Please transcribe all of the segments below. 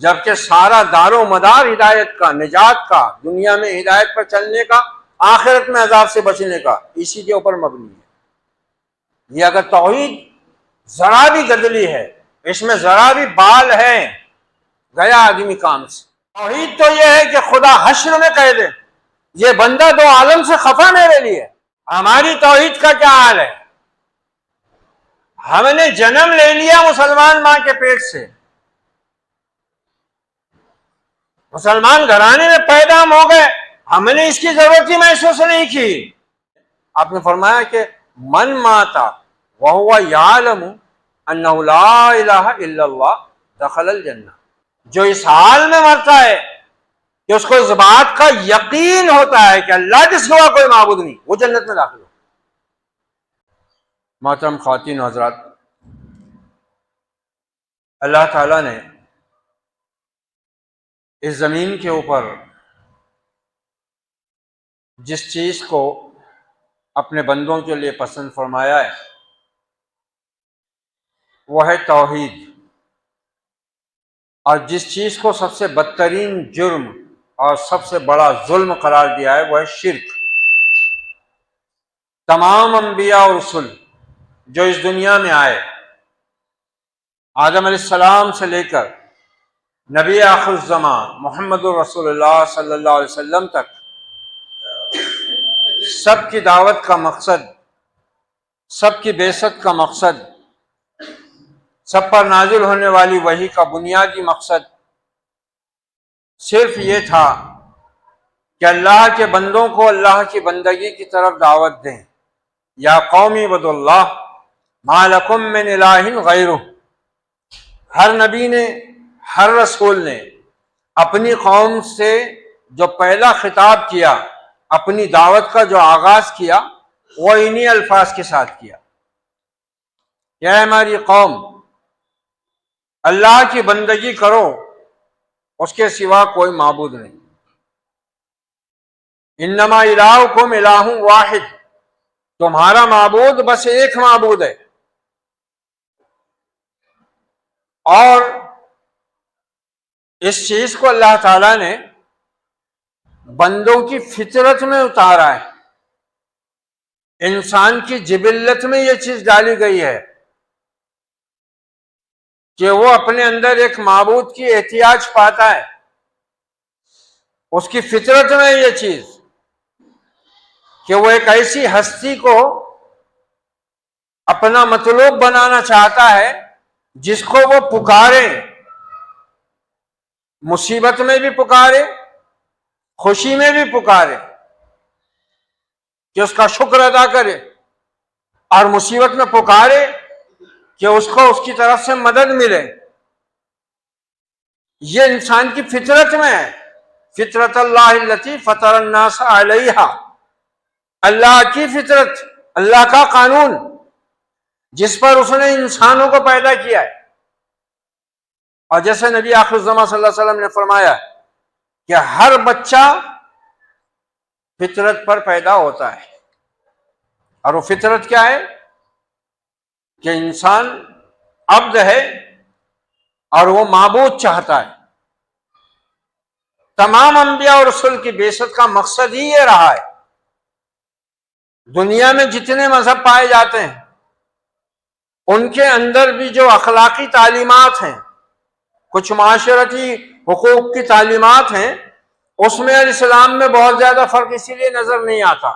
جبکہ سارا دار و مدار ہدایت کا، نجات کا، دنیا میں ہدایت پر چلنے کا، آخرت میں عذاب سے بچنے کا اسی کے اوپر مبنی ہے۔ یہ اگر توحید ذرا بھی گدلی ہے، اس میں ذرا بھی بال ہے، گیا آدمی کام سے۔ توحید تو یہ ہے کہ خدا حشر میں کہہ دے یہ بندہ دو عالم سے خفا میرے لیے۔ ہماری توحید کا کیا حال ہے؟ ہم نے جنم لے لیا مسلمان ماں کے پیٹ سے، مسلمان گھرانے میں پیدا ہم ہو گئے، ہم نے اس کی ضرورت ہی محسوس نہیں کی۔ آپ نے فرمایا کہ من ماتا وہو یعلم انہ لا الہ الا اللہ دخل الجنہ، جو اس حال میں مرتا ہے کہ اس کو اس بات کا یقین ہوتا ہے کہ اللہ کے سوا کوئی معبود نہیں، وہ جنت میں داخل ہو۔ محترم خواتین و حضرات، اللہ تعالیٰ نے اس زمین کے اوپر جس چیز کو اپنے بندوں کے لیے پسند فرمایا ہے وہ ہے توحید، اور جس چیز کو سب سے بدترین جرم اور سب سے بڑا ظلم قرار دیا ہے وہ ہے شرک۔ تمام انبیاء اور رسل جو اس دنیا میں آئے، آدم علیہ السلام سے لے کر نبی آخر الزمان محمد الرسول اللہ صلی اللہ علیہ وسلم تک، سب کی دعوت کا مقصد، سب کی بعثت کا مقصد، سب پر نازل ہونے والی وحی کا بنیادی مقصد صرف یہ تھا کہ اللہ کے بندوں کو اللہ کی بندگی کی طرف دعوت دیں۔ یا قوم اعبدوا اللہ ما لکم من الہ غیرہ۔ ہر نبی نے، ہر رسول نے اپنی قوم سے جو پہلا خطاب کیا، اپنی دعوت کا جو آغاز کیا، وہ انہی الفاظ کے ساتھ کیا کہ اے ہماری قوم، اللہ کی بندگی کرو، اس کے سوا کوئی معبود نہیں۔ انما الہکم الہ واحد، تمہارا معبود بس ایک معبود ہے۔ اور اس چیز کو اللہ تعالیٰ نے بندوں کی فطرت میں اتارا ہے، انسان کی جبلت میں یہ چیز ڈالی گئی ہے کہ وہ اپنے اندر ایک معبود کی احتیاج پاتا ہے۔ اس کی فطرت میں یہ چیز کہ وہ ایک ایسی ہستی کو اپنا مطلوب بنانا چاہتا ہے جس کو وہ پکارے، مصیبت میں بھی پکارے، خوشی میں بھی پکارے، کہ اس کا شکر ادا کرے، اور مصیبت میں پکارے کہ اس کو اس کی طرف سے مدد ملے۔ یہ انسان کی فطرت میں ہے۔ فطرت اللہ التی فطر الناس علیہا، اللہ کی فطرت، اللہ کا قانون جس پر اس نے انسانوں کو پیدا کیا ہے۔ اور جیسے نبی آخر الزمان صلی اللہ علیہ وسلم نے فرمایا کہ ہر بچہ فطرت پر پیدا ہوتا ہے، اور وہ فطرت کیا ہے کہ انسان عبد ہے اور وہ معبود چاہتا ہے۔ تمام انبیاء اور رسول کی بعثت کا مقصد ہی یہ رہا ہے۔ دنیا میں جتنے مذہب پائے جاتے ہیں ان کے اندر بھی جو اخلاقی تعلیمات ہیں، کچھ معاشرتی حقوق کی تعلیمات ہیں، اس میں اور اسلام میں بہت زیادہ فرق اسی لیے نظر نہیں آتا۔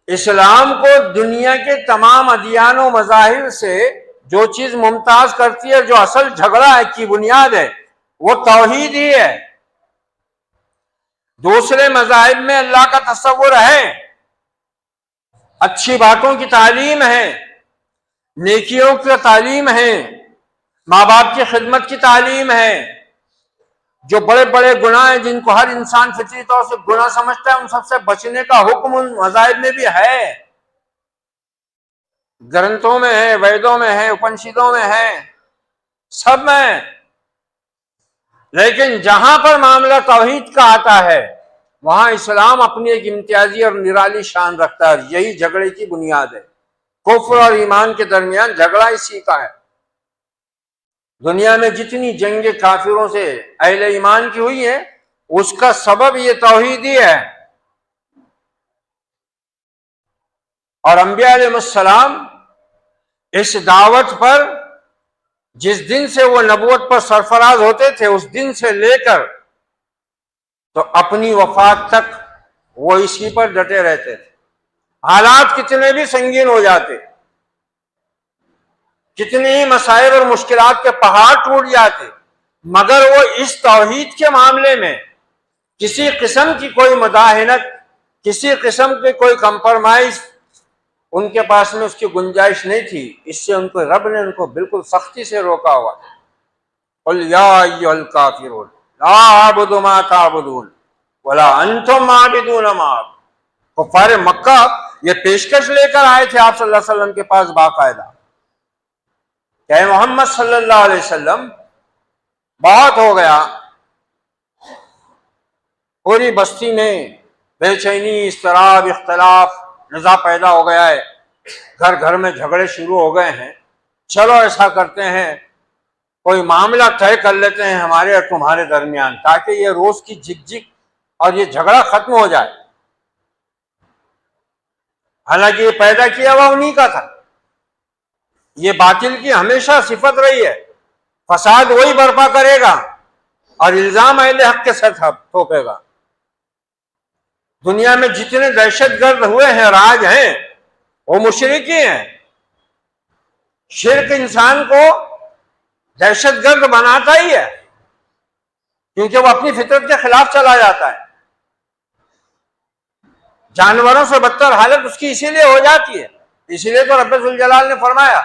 اسلام کو دنیا کے تمام ادیان و مذاہب سے جو چیز ممتاز کرتی ہے، جو اصل جھگڑا ہے کی بنیاد ہے، وہ توحید ہی ہے۔ دوسرے مذاہب میں اللہ کا تصور ہے، اچھی باتوں کی تعلیم ہے، نیکیوں کی تعلیم ہے، ماں باپ کی خدمت کی تعلیم ہے، جو بڑے بڑے گناہ ہیں جن کو ہر انسان فطری طور سے گناہ سمجھتا ہے ان سب سے بچنے کا حکم ان مذاہب میں بھی ہے، گرنتھوں میں ہے، ویدوں میں ہے، اپنشدوں میں ہے، سب میں۔ لیکن جہاں پر معاملہ توحید کا آتا ہے وہاں اسلام اپنی ایک امتیازی اور نرالی شان رکھتا ہے، یہی جھگڑے کی بنیاد ہے۔ کفر اور ایمان کے درمیان جھگڑا اسی کا ہے۔ دنیا میں جتنی جنگیں کافروں سے اہل ایمان کی ہوئی ہیں اس کا سبب یہ توحید ہی ہے. اور انبیاء علیہ السلام اس دعوت پر جس دن سے وہ نبوت پر سرفراز ہوتے تھے اس دن سے لے کر تو اپنی وفات تک وہ اسی پر ڈٹے رہتے تھے. حالات کتنے بھی سنگین ہو جاتے، کتنی ہی مسائل اور مشکلات کے پہاڑ ٹوٹ جاتے، مگر وہ اس توحید کے معاملے میں کسی قسم کی کوئی مداہنت، کسی قسم کی کوئی کمپرمائز ان کے پاس میں اس کی گنجائش نہیں تھی. اس سے ان کو رب نے ان کو بالکل سختی سے روکا ہوا. قل یا ایھا الکافرون لا اعبد ما تعبدون ولا انتم عابدون ما اعبد. کفار مکہ یہ پیشکش لے کر آئے تھے آپ صلی اللہ علیہ وسلم کے پاس باقاعدہ کہ اے محمد صلی اللہ علیہ وسلم بہت ہو گیا، پوری بستی میں بے چینی، اضطراب، اختلاف، نزاع پیدا ہو گیا ہے، گھر گھر میں جھگڑے شروع ہو گئے ہیں. چلو ایسا کرتے ہیں کوئی معاملہ طے کر لیتے ہیں ہمارے اور تمہارے درمیان تاکہ یہ روز کی جھک جھک اور یہ جھگڑا ختم ہو جائے. حالانکہ یہ پیدا کیا ہوا انہی کا تھا. یہ باطل کی ہمیشہ صفت رہی ہے، فساد وہی برپا کرے گا اور الزام اہل حق کے ساتھ تھوپے گا. دنیا میں جتنے دہشت گرد ہوئے ہیں راج ہیں وہ مشرک ہی ہیں. شرک انسان کو دہشت گرد بناتا ہی ہے کیونکہ وہ اپنی فطرت کے خلاف چلا جاتا ہے. جانوروں سے بدتر حالت اس کی اسی لیے ہو جاتی ہے. اسی لیے تو رب ذوالجلال نے فرمایا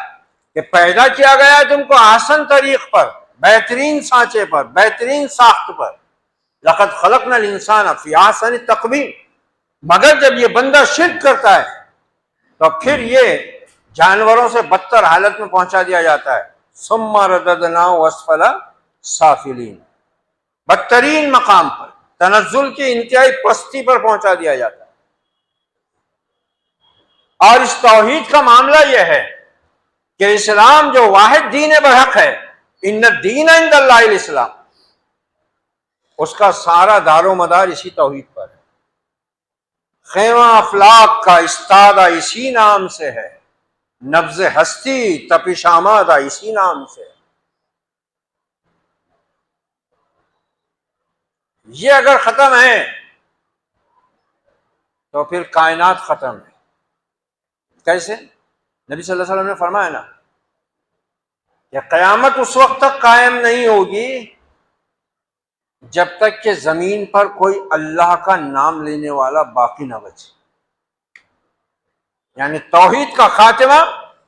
کہ پیدا کیا گیا ہے تم کو آسن طریق پر، بہترین سانچے پر، بہترین ساخت پر. لقد خلقنا الانسان فی احسن تقویم. مگر جب یہ بندہ شرک کرتا ہے تو پھر یہ جانوروں سے بدتر حالت میں پہنچا دیا جاتا ہے. ثم رددناہ اسفل سافلین. بدترین مقام پر، تنزل کی انتہائی پستی پر پہنچا دیا جاتا ہے. اور اس توحید کا معاملہ یہ ہے کہ اسلام جو واحد دین برحق ہے، ان الدین عند اللہ الاسلام، اس کا سارا دار و مدار اسی توحید پر ہے. خیمہ افلاک کا استادہ اسی نام سے ہے، نبض ہستی تپش آمادہ اسی نام سے ہے. یہ اگر ختم ہے تو پھر کائنات ختم ہے. کیسے؟ نبی صلی اللہ علیہ وسلم نے فرمایا نا کہ قیامت اس وقت تک قائم نہیں ہوگی جب تک کہ زمین پر کوئی اللہ کا نام لینے والا باقی نہ بچے. یعنی توحید کا خاتمہ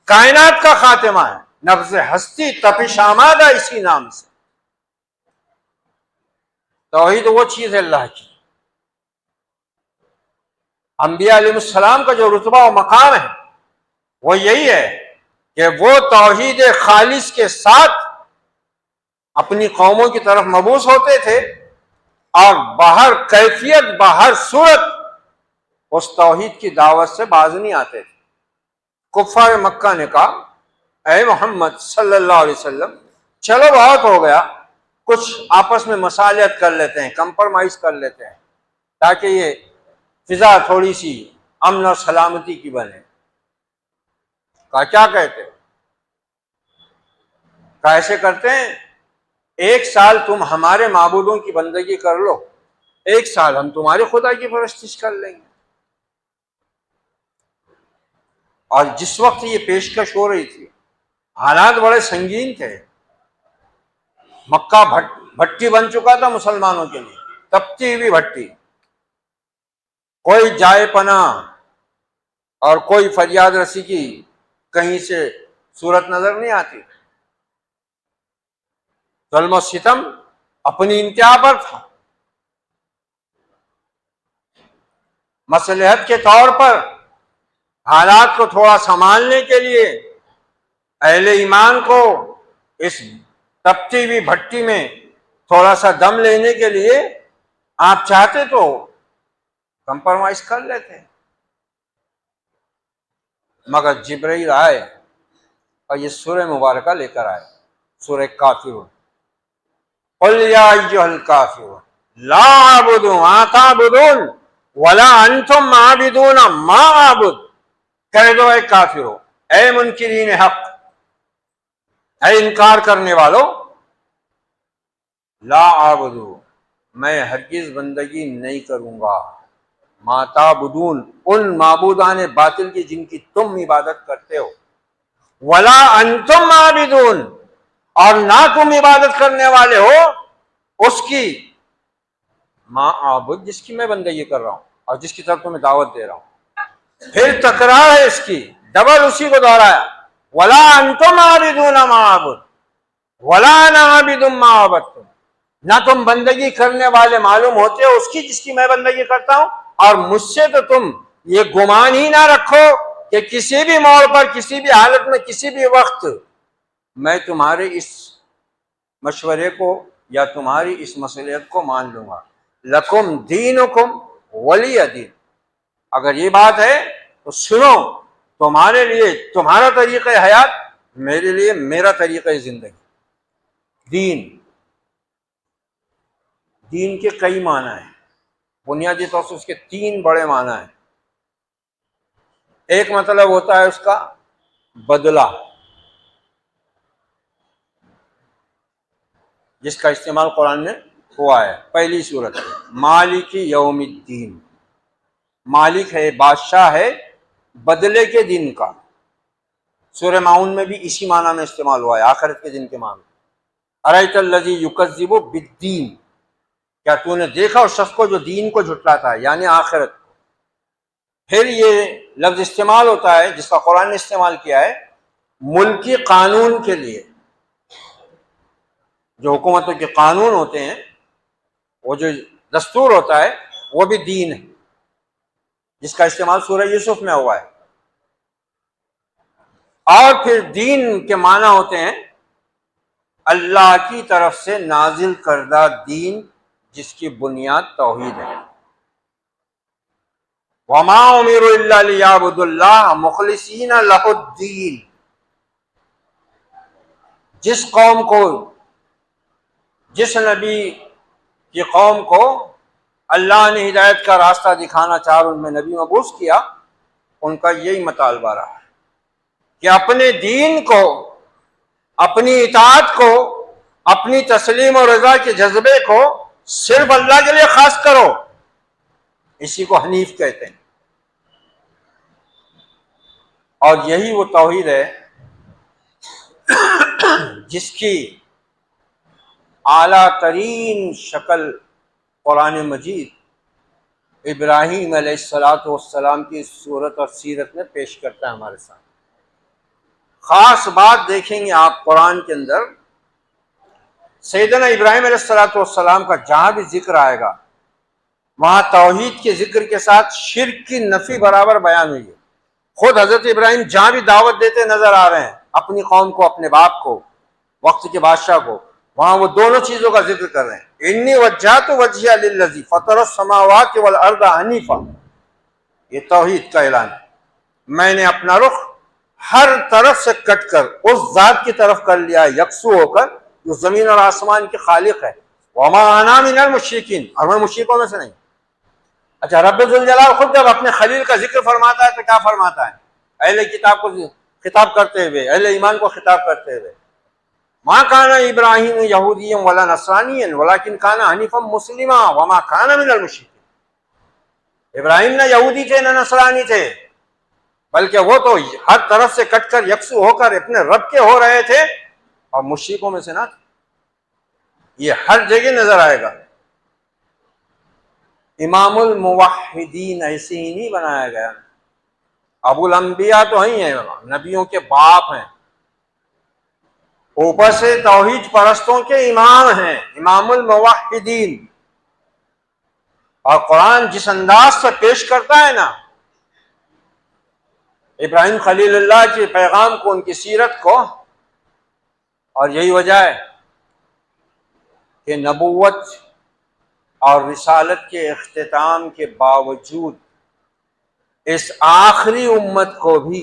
کائنات کا خاتمہ ہے. نبض ہستی تپش آمادہ اسی نام سے. توحید وہ چیز ہے اللہ کی. انبیاء علیہ السلام کا جو رتبہ و مقام ہے وہ یہی ہے کہ وہ توحید خالص کے ساتھ اپنی قوموں کی طرف مبعوث ہوتے تھے اور باہر کیفیت باہر صورت اس توحید کی دعوت سے باز نہیں آتے تھے. کفار مکہ نے کہا اے محمد صلی اللہ علیہ وسلم چلو بہت ہو گیا، کچھ آپس میں مصالحت کر لیتے ہیں، کمپرمائز کر لیتے ہیں تاکہ یہ فضا تھوڑی سی امن اور سلامتی کی بنے. کہا کیا کہتے ہو؟ کہا ایسے کرتے ہیں 1 سال تم ہمارے معبودوں کی بندگی کر لو، 1 سال ہم تمہارے خدا کی پرستش کر لیں گے. اور جس وقت یہ پیشکش ہو رہی تھی حالات بڑے سنگین تھے. مکہ بھٹی بن چکا تھا مسلمانوں کے لیے، تپتی ہوئی بھٹی. کوئی جائے پناہ اور کوئی فریاد رسی کی کہیں سے صورت نظر نہیں آتی. ظلم و ستم اپنی انتہا پر تھا. مصلحت کے طور پر حالات کو تھوڑا سنبھالنے کے لیے اہل ایمان کو اس تپتی ہوئی بھٹی میں تھوڑا سا دم لینے کے لیے آپ چاہتے تو کمپرمائز کر لیتے، مگر جبرائیل آئے اور یہ سورہ مبارکہ لے کر آئے سورہ کافرون، قل یا ایھا الکافرون لا اعبد ما تعبدون ولا انتم عابدون ما اعبد، کہہ دو اے کافرو، اے منکرین حق، اے انکار کرنے والو، لا اعبدو، میں ہرگز بندگی نہیں کروں گا، ما تعبدون، ان معبودان باطل کی جن کی تم عبادت کرتے ہو، ولا انتم عابدون، اور نہ تم عبادت کرنے والے ہو اس کی، ما اعبد، جس کی میں بندگی کر رہا ہوں اور جس کی طرف تمہیں دعوت دے رہا ہوں۔ پھر تکرار ہے اس کی، ڈبل اسی کو دہرایا، ولا انتم عابدون ما اعبد ولا انا عابد ما عبدتم، نہ تم بندگی کرنے والے معلوم ہوتے ہو اس کی جس کی میں بندگی کرتا ہوں، اور مجھ سے تو تم یہ گمان ہی نہ رکھو کہ کسی بھی موڑ پر، کسی بھی حالت میں، کسی بھی وقت میں تمہارے اس مشورے کو یا تمہاری اس مصلحت کو مان لوں گا۔ لکم دینکم ولی دین، اگر یہ بات ہے تو سنو، تمہارے لیے تمہارا طریقہ حیات، میرے لیے میرا طریقہ زندگی۔ دین کے کئی معنی ہیں، بنیادی طور سے اس کے تین بڑے معنی ہیں۔ ایک مطلب ہوتا ہے اس کا بدلہ، جس کا استعمال قرآن میں ہوا ہے پہلی صورت میں، مالک یوم الدین، مالک ہے، بادشاہ ہے بدلے کے دن کا۔ سورہ معون میں بھی اسی معنی میں استعمال ہوا ہے، آخرت کے دن کے معنی۔ ارأیت الذی یکذب بالدین، کیا تو نے دیکھا اس شخص کو جو دین کو جھٹلاتا ہے، یعنی آخرت کو۔ پھر یہ لفظ استعمال ہوتا ہے جس کا قرآن نے استعمال کیا ہے ملکی قانون کے لیے، جو حکومتوں کے قانون ہوتے ہیں، وہ جو دستور ہوتا ہے وہ بھی دین ہے، جس کا استعمال سورہ یوسف میں ہوا ہے۔ اور پھر دین کے معنی ہوتے ہیں اللہ کی طرف سے نازل کردہ دین، جس کی بنیاد توحید ہے۔ وما امروا الا ليعبدوا الله مخلصین لہ الدین، جس قوم کو، جس نبی کی قوم کو اللہ نے ہدایت کا راستہ دکھانا چاہا، ان میں نبی مبعوث کیا، ان کا یہی مطالبہ رہا ہے کہ اپنے دین کو، اپنی اطاعت کو، اپنی تسلیم و رضا کے جذبے کو صرف اللہ کے لیے خاص کرو، اسی کو حنیف کہتے ہیں۔ اور یہی وہ توحید ہے جس کی اعلیٰ ترین شکل قرآن مجید ابراہیم علیہ السلام کی صورت اور سیرت میں پیش کرتا ہے ہمارے ساتھ۔ خاص بات دیکھیں گے آپ قرآن کے اندر، سیدنا ابراہیم علیہ السلام کا جہاں بھی ذکر آئے گا وہاں توحید کے ذکر کے ساتھ شرک کی نفی برابر بیان ہوئی ہے۔ خود حضرت ابراہیم جہاں بھی دعوت دیتے نظر آ رہے ہیں، اپنی قوم کو، اپنے باپ کو، وقت کے بادشاہ کو، وہاں وہ دونوں چیزوں کا ذکر کر رہے ہیں۔ انی وجہت وجہی للذی فطر السماوات والارض حنیفا، یہ توحید کا اعلان ہے۔ میں نے اپنا رخ ہر طرف سے کٹ کر اس ذات کی طرف کر لیا یکسو ہو کر جو زمین اور آسمان کی خالق ہے۔ وما انا من المشرکین، اور میں مشرکوں میں سے نہیں۔ اچھا، رب ذوالجلال خود جب اپنے خلیل کا ذکر فرماتا ہے تو کیا فرماتا ہے؟ اہل کتاب کو خطاب کرتے ہوئے، اہل ایمان کو خطاب کرتے ہوئے، ما کان ابراہیم یہودیا ولا نصرانیا ولکن کان حنیفا مسلما وما کان من المشرکین۔ ابراہیم نہ یہودی تھے نہ نصرانی تھے، بلکہ وہ تو ہر طرف سے کٹ کر یکسو ہو کر اپنے رب کے ہو رہے تھے اور مشرکوں میں سے نہ تھے۔ یہ ہر جگہ نظر آئے گا۔ امام الموحدین ایسے ہی نہیں بنایا گیا، ابو الانبیاء تو ہی ہیں، نبیوں کے باپ ہیں، اوپر سے توحید پرستوں کے امام ہیں، امام الموحدین۔ اور قرآن جس انداز سے پیش کرتا ہے نا ابراہیم خلیل اللہ کے پیغام کو، ان کی سیرت کو، اور یہی وجہ ہے کہ نبوت اور رسالت کے اختتام کے باوجود اس آخری امت کو بھی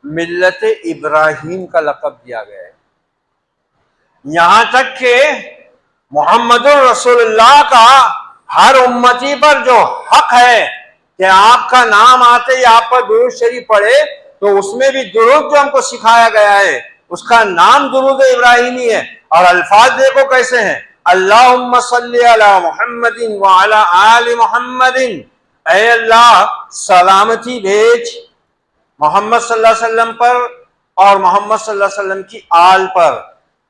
ملت ابراہیم کا لقب دیا گیا ہے۔ یہاں تک کہ محمد الرسول اللہ کا ہر امتی پر جو حق ہے کہ آپ کا نام آتے ہی آپ پر درود شریف پڑھے، تو اس میں بھی درود جو ہم کو سکھایا گیا ہے اس کا نام درود ابراہیمی ہے، اور الفاظ دیکھو کیسے ہیں، اللہم صلی علی محمد وعلی آل محمد، اے اللہ سلامتی بھیج محمد صلی اللہ علیہ وسلم پر اور محمد صلی اللہ علیہ وسلم کی آل پر،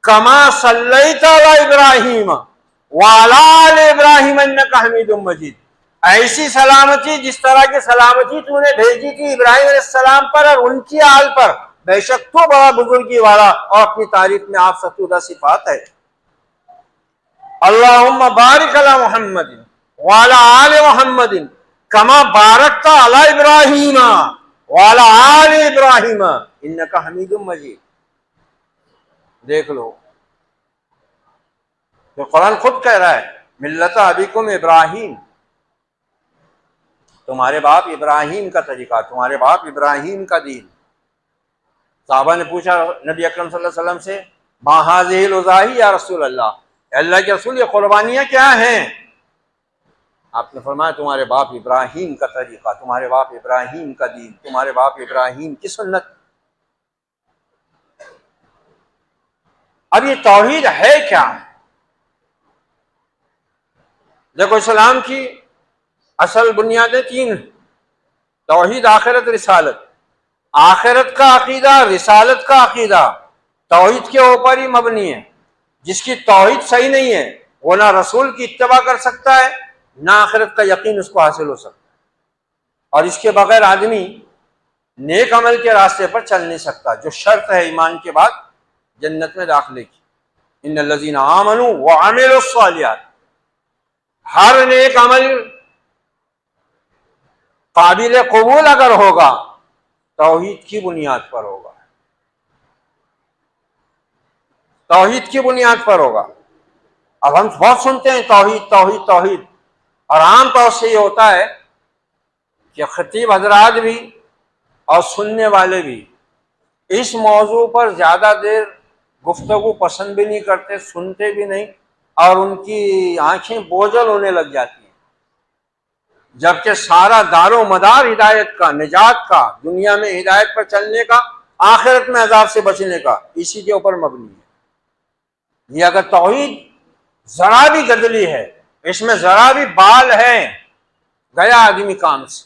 کما صلیت علی ابراہیم وعلی آل ابراہیم انک حمید مجید، ایسی سلامتی جس طرح کی سلامتی تو نے بھیجی تھی ابراہیم علیہ السلام پر اور ان کی آل پر، بے شک تو بڑا بزرگی والا اور اپنی تعریف میں آپ ستودہ صفات ہے۔ اللہم بارک علی محمد وعلی آل محمد کما بارکت علی ابراہیم وعلی آل ابراہیم انک حمید مجید۔ دیکھ لو تو قرآن خود کہہ رہا ہے ملت ابیکم ابراہیم، تمہارے باپ ابراہیم کا طریقہ، تمہارے باپ ابراہیم کا دین۔ صحابہ نے پوچھا نبی اکرم صلی اللہ علیہ وسلم سے، ما ہذہ الاضاحی یا رسول اللہ، اے اللہ کے رسول یہ قربانیاں کیا ہیں؟ آپ نے فرمایا تمہارے باپ ابراہیم کا طریقہ، تمہارے باپ ابراہیم کا دین، تمہارے باپ ابراہیم کی سنت۔ اب یہ توحید ہے کیا؟ دیکھو اسلام کی اصل بنیادیں تین، توحید، آخرت، رسالت۔ آخرت کا عقیدہ، رسالت کا عقیدہ توحید کے اوپر ہی مبنی ہے۔ جس کی توحید صحیح نہیں ہے وہ نہ رسول کی اتباع کر سکتا ہے نہ آخرت کا یقین اس کو حاصل ہو سکتا ہے، اور اس کے بغیر آدمی نیک عمل کے راستے پر چل نہیں سکتا، جو شرط ہے ایمان کے بعد جنت میں داخلے کی۔ ان الذین آمنوا وعملوا الصالحات، ہر نیک عمل قابل قبول اگر ہوگا توحید کی بنیاد پر ہوگا، توحید کی بنیاد پر ہوگا۔ اب ہم بہت سنتے ہیں توحید توحید توحید، اور عام طور سے یہ ہوتا ہے کہ خطیب حضرات بھی اور سننے والے بھی اس موضوع پر زیادہ دیر گفتگو پسند بھی نہیں کرتے، سنتے بھی نہیں، اور ان کی آنکھیں بوجھل ہونے لگ جاتی ہیں، جبکہ سارا دار و مدار ہدایت کا، نجات کا، دنیا میں ہدایت پر چلنے کا، آخرت میں عذاب سے بچنے کا اسی کے اوپر مبنی ہے۔ یہ اگر توحید ذرا بھی گدلی ہے، اس میں ذرا بھی بال ہے، گیا آدمی کام سے،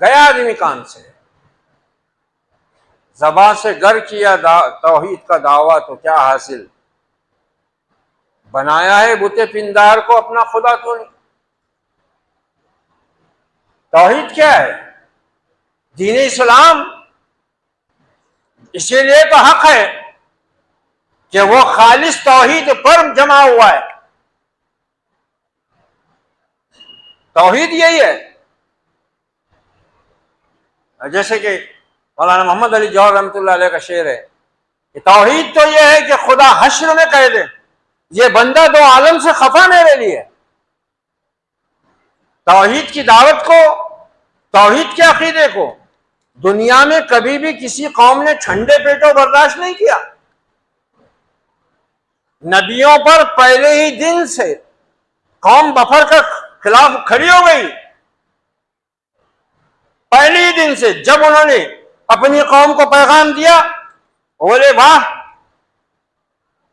گیا آدمی کام سے۔ زبان سے گر کیا توحید کا دعویٰ تو کیا حاصل، بنایا ہے بت پندار کو اپنا خدا تو نہیں۔ توحید کیا ہے؟ دین اسلام اسی لیے تو حق ہے کہ وہ خالص توحید پر جمع ہوا ہے۔ توحید یہی ہے، جیسے کہ مولانا محمد علی جوہر رحمۃ اللہ علیہ کا شعر ہے کہ توحید تو یہ ہے کہ خدا حشر میں کہہ دے یہ بندہ دو عالم سے خفا میرے لیے۔ توحید کی دعوت کو، توحید کے عقیدے کو دنیا میں کبھی بھی کسی قوم نے ٹھنڈے پیٹوں برداشت نہیں کیا۔ نبیوں پر پہلے ہی دن سے قوم بفر کے خلاف کھڑی ہو گئی، پہلے ہی دن سے جب انہوں نے اپنی قوم کو پیغام دیا، بولے واہ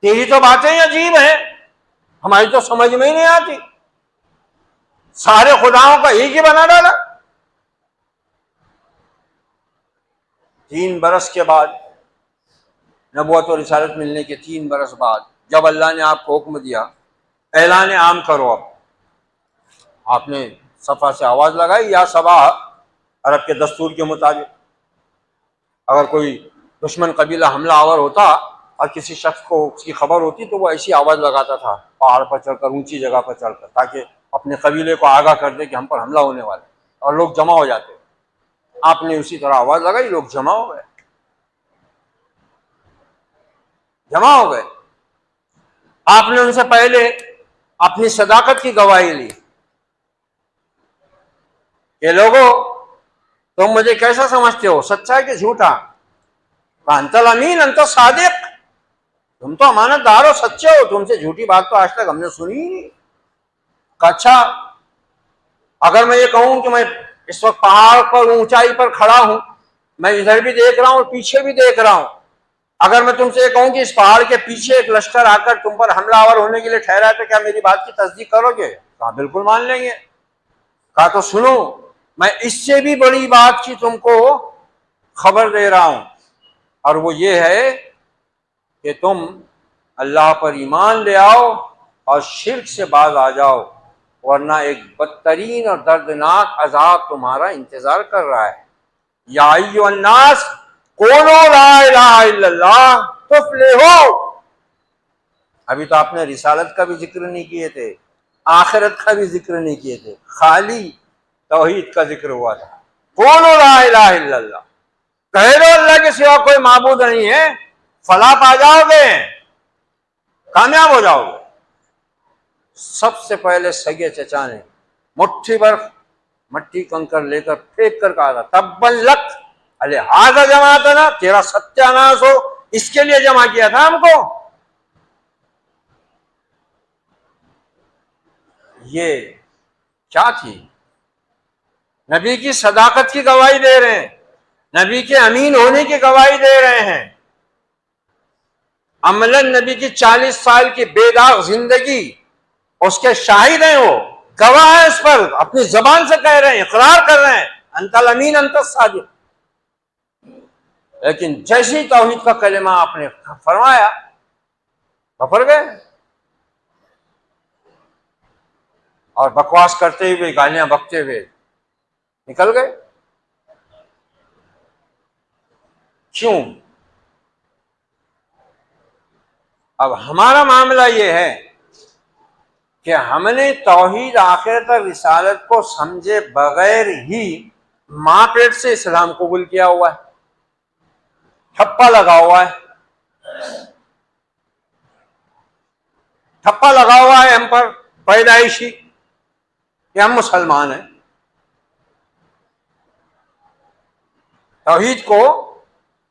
تیری تو باتیں ہی عجیب ہیں، ہماری تو سمجھ میں ہی نہیں آتی، سارے خداؤں کا ایک ہی بنا ڈالا۔ 3 برس کے بعد، نبوت و رسالت ملنے کے 3 برس بعد، جب اللہ نے آپ کو حکم دیا اعلان عام کرو، اب آپ نے صفا سے آواز لگائی، یا صبا عرب کے دستور کے مطابق اگر کوئی دشمن قبیلہ حملہ آور ہوتا اور کسی شخص کو اس کی خبر ہوتی تو وہ ایسی آواز لگاتا تھا پہاڑ پر چڑھ کر، اونچی جگہ پر چڑھ کر، تاکہ اپنے قبیلے کو آگاہ کر دے کہ ہم پر حملہ ہونے والا ہے، اور لوگ جمع ہو جاتے۔ آپ نے اسی طرح آواز لگائی، لوگ جمع ہو گئے، جمع ہو گئے۔ آپ نے ان سے پہلے اپنی صداقت کی گواہی لی کہ لوگوں تم مجھے کیسا سمجھتے ہو، سچا ہے کہ جھوٹا؟ انت الامین انت صادق، تم تو امانت دار ہو، سچے ہو، تم سے جھوٹی بات تو آج تک ہم نے سنی ہی نہیں۔ اچھا اگر میں یہ کہوں کہ میں اس وقت پہاڑ پر اونچائی پر کھڑا ہوں، میں ادھر بھی دیکھ رہا ہوں اور پیچھے بھی دیکھ رہا ہوں، اگر میں تم سے یہ کہوں کہ اس پہاڑ کے پیچھے ایک لشکر آ کر تم پر حملہ آور ہونے کے لیے ٹھہرا ہے، تو کیا میری بات کی تصدیق کرو گے؟ کہا بالکل مان لیں گے۔ کہا تو سنو، میں اس سے بھی بڑی بات کی تم کو خبر دے رہا ہوں، اور وہ یہ ہے کہ تم اللہ پر ایمان لے آؤ اور شرک سے باز آ جاؤ، ورنہ ایک بدترین اور دردناک عذاب تمہارا انتظار کر رہا ہے۔ یا ایھا الناس قولوا لا الہ الا اللہ تفلحوا۔ ابھی تو آپ نے رسالت کا بھی ذکر نہیں کیے تھے، آخرت کا بھی ذکر نہیں کیے تھے، خالی توحید کا ذکر ہوا تھا۔ قولوا لا الہ الا اللہ، کہہ دو اللہ کے سوا کوئی معبود نہیں ہے، فلاح پا جاؤ گے، کامیاب ہو جاؤ گے۔ سب سے پہلے سگے چچا نے مٹھی بھر مٹی کنکر لے کر پھینک کر کہا تھا تبا لک الہذا جماعتنا، تیرا ستیہ ناش ہو، اس کے لیے جمع کیا تھا ہم کو۔ یہ کیا تھی؟ نبی کی صداقت کی گواہی دے رہے ہیں، نبی کے امین ہونے کی گواہی دے رہے ہیں، عملاً نبی کی 40 سال کی بے داغ زندگی اس کے شاہد ہیں، وہ گواہ ہیں اس پر، اپنی زبان سے کہہ رہے ہیں، اقرار کر رہے ہیں انت الامین انت الصادق۔ لیکن جیسی توحید کا کلمہ آپ نے فرمایا کفر گئے، اور بکواس کرتے ہوئے، گالیاں بکتے ہوئے نکل گئے۔ کیوں؟ اب ہمارا معاملہ یہ ہے کہ ہم نے توحید آخرت اور رسالت کو سمجھے بغیر ہی ماں پیٹ سے اسلام قبول کیا ہوا ہے، ٹھپا لگا ہوا ہے، ٹھپا لگا ہوا ہے ہم پر پیدائشی کہ ہم مسلمان ہیں۔ توحید کو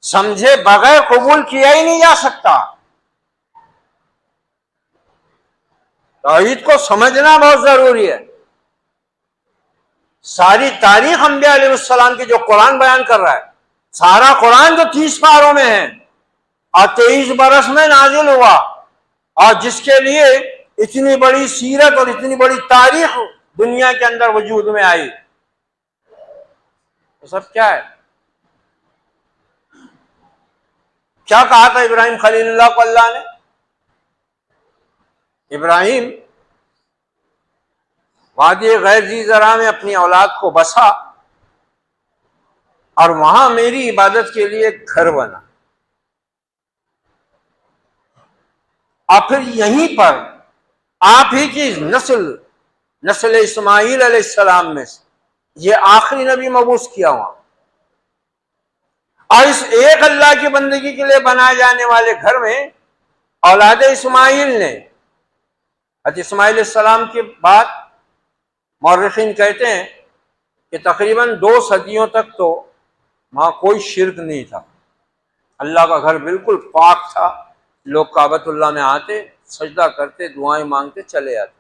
سمجھے بغیر قبول کیا ہی نہیں جا سکتا، توحید کو سمجھنا بہت ضروری ہے۔ ساری تاریخ انبیاء علیہ السلام کی جو قرآن بیان کر رہا ہے، سارا قرآن جو 30 پاروں میں ہے اور 23 برس میں نازل ہوا، اور جس کے لیے اتنی بڑی سیرت اور اتنی بڑی تاریخ دنیا کے اندر وجود میں آئی، وہ سب کیا ہے؟ کیا کہا تھا ابراہیم خلیل اللہ کو اللہ نے؟ ابراہیم وادی غیر ذی زرع میں اپنی اولاد کو بسا اور وہاں میری عبادت کے لیے ایک گھر بنا، اور پھر یہیں پر آپ ہی کی نسل اسماعیل علیہ السلام میں سے یہ آخری نبی مبعوث کیا وہاں، اور اس ایک اللہ کی بندگی کے لیے بنائے جانے والے گھر میں اولاد اسماعیل نے، حضرت اسماعیل علیہ السلام کے بعد مورخین کہتے ہیں کہ تقریباً 2 صدیوں تک تو وہاں کوئی شرک نہیں تھا، اللہ کا گھر بالکل پاک تھا، لوگ کعبۃ اللہ میں آتے، سجدہ کرتے، دعائیں مانگتے، چلے آتے۔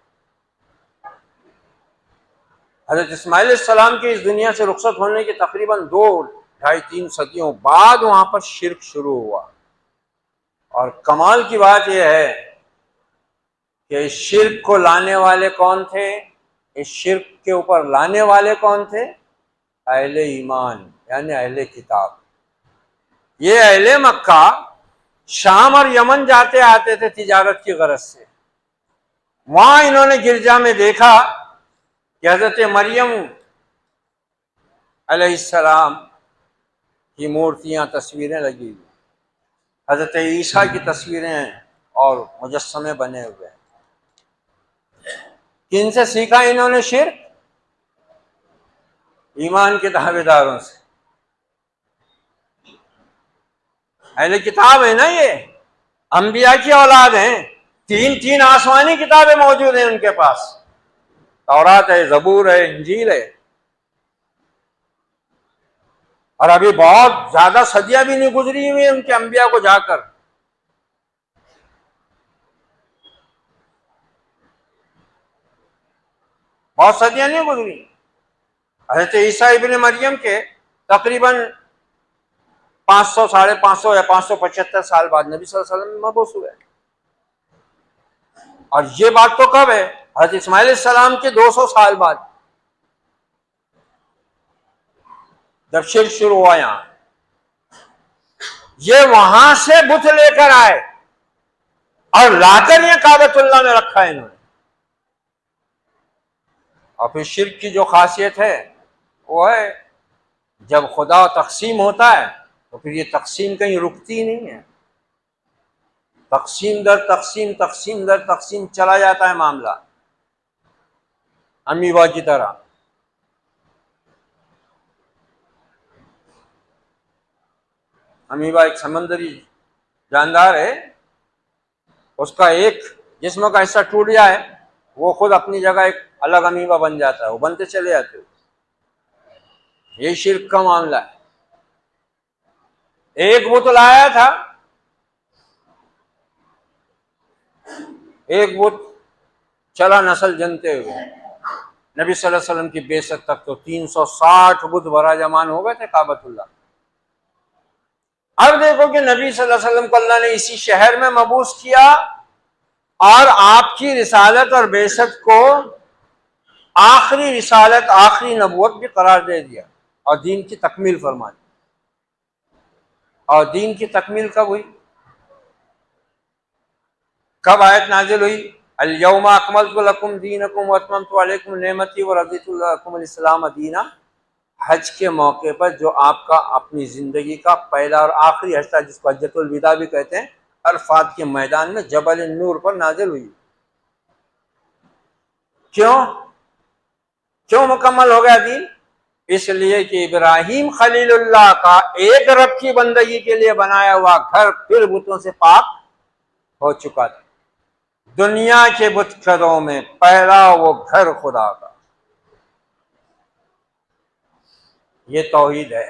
حضرت اسماعیل علیہ السلام کی اس دنیا سے رخصت ہونے کے تقریباً 2 ڈھائی 3 صدیوں بعد وہاں پر شرک شروع ہوا، اور کمال کی بات یہ ہے کہ اس شرک کو لانے والے کون تھے؟ اس شرک کے اوپر لانے والے کون تھے؟ اہل ایمان، یعنی اہل کتاب۔ یہ اہل مکہ شام اور یمن جاتے آتے تھے تجارت کی غرض سے، وہاں انہوں نے گرجا میں دیکھا کہ حضرت مریم علیہ السلام کی مورتیاں، تصویریں لگی ہوئی، حضرت عیسیٰ کی تصویریں اور مجسمے بنے ہوئے ہیں۔ کن سے سیکھا انہوں نے شرک؟ ایمان کے دعوے داروں سے، اہل کتاب ہے نا، یہ انبیاء کی اولاد ہیں، 3 آسمانی کتابیں موجود ہیں ان کے پاس، تورات ہے، زبور ہے، انجیل ہے، اور ابھی بہت زیادہ صدیاں بھی نہیں گزری ہوئی ان کے انبیاء کو جا کر. بہت صدیاں نہیں گزری. حضرت عیسیٰ ابن مریم کے تقریباً 500 550 یا 575 سال بعد نبی صلی اللہ علیہ وسلم مبعوث ہوئے. اور یہ بات تو کب ہے؟ حضرت اسماعیل علیہ السلام کے 200 سال بعد جب شرک شروع ہوا یہاں. یہ وہاں سے بت لے کر آئے اور لا کر یہ کعبۃ اللہ میں رکھا ہے انہوں نے. اور پھر شرک کی جو خاصیت ہے وہ ہے جب خدا تقسیم ہوتا ہے تو پھر یہ تقسیم کہیں رکتی نہیں ہے. تقسیم در تقسیم، تقسیم در تقسیم چلا جاتا ہے معاملہ امیبا کی طرح. امیبا ایک سمندری جاندار ہے، اس کا ایک جسم کا حصہ ٹوٹ جائے وہ خود اپنی جگہ ایک الگ امیبا بن جاتا ہے، وہ بنتے چلے جاتے ہیں. یہ شرک کا معاملہ ہے. ایک بت لایا تھا، ایک بت چلا نسل جنتے ہوئے. نبی صلی اللہ علیہ وسلم کی بعثت تک تو 360 بت براجمان ہو گئے تھے کعبۃ اللہ. اب دیکھو کہ نبی صلی اللہ علیہ وسلم کو اللہ نے اسی شہر میں مبعوث کیا اور آپ کی رسالت اور بعثت کو آخری رسالت، آخری نبوت بھی قرار دے دیا اور دین کی تکمیل فرما دی. اور دین کی تکمیل کب ہوئی؟ کب آیت نازل ہوئی؟ الیوم اکملت لکم دینکم واتممت علیکم نعمتی ورضیت لکم الاسلام دینا. حج کے موقع پر جو آپ کا اپنی زندگی کا پہلا اور آخری حج تھا، جس کو حجۃ الوداع بھی کہتے ہیں، عرفات کے میدان میں جبل النور پر نازل ہوئی. کیوں مکمل ہو گیا دین؟ اس لیے کہ ابراہیم خلیل اللہ کا ایک رب کی بندگی کے لیے بنایا ہوا گھر پھر بتوں سے پاک ہو چکا تھا. دنیا کے بت خدوں میں پہلا وہ گھر خدا کا. یہ توحید ہے.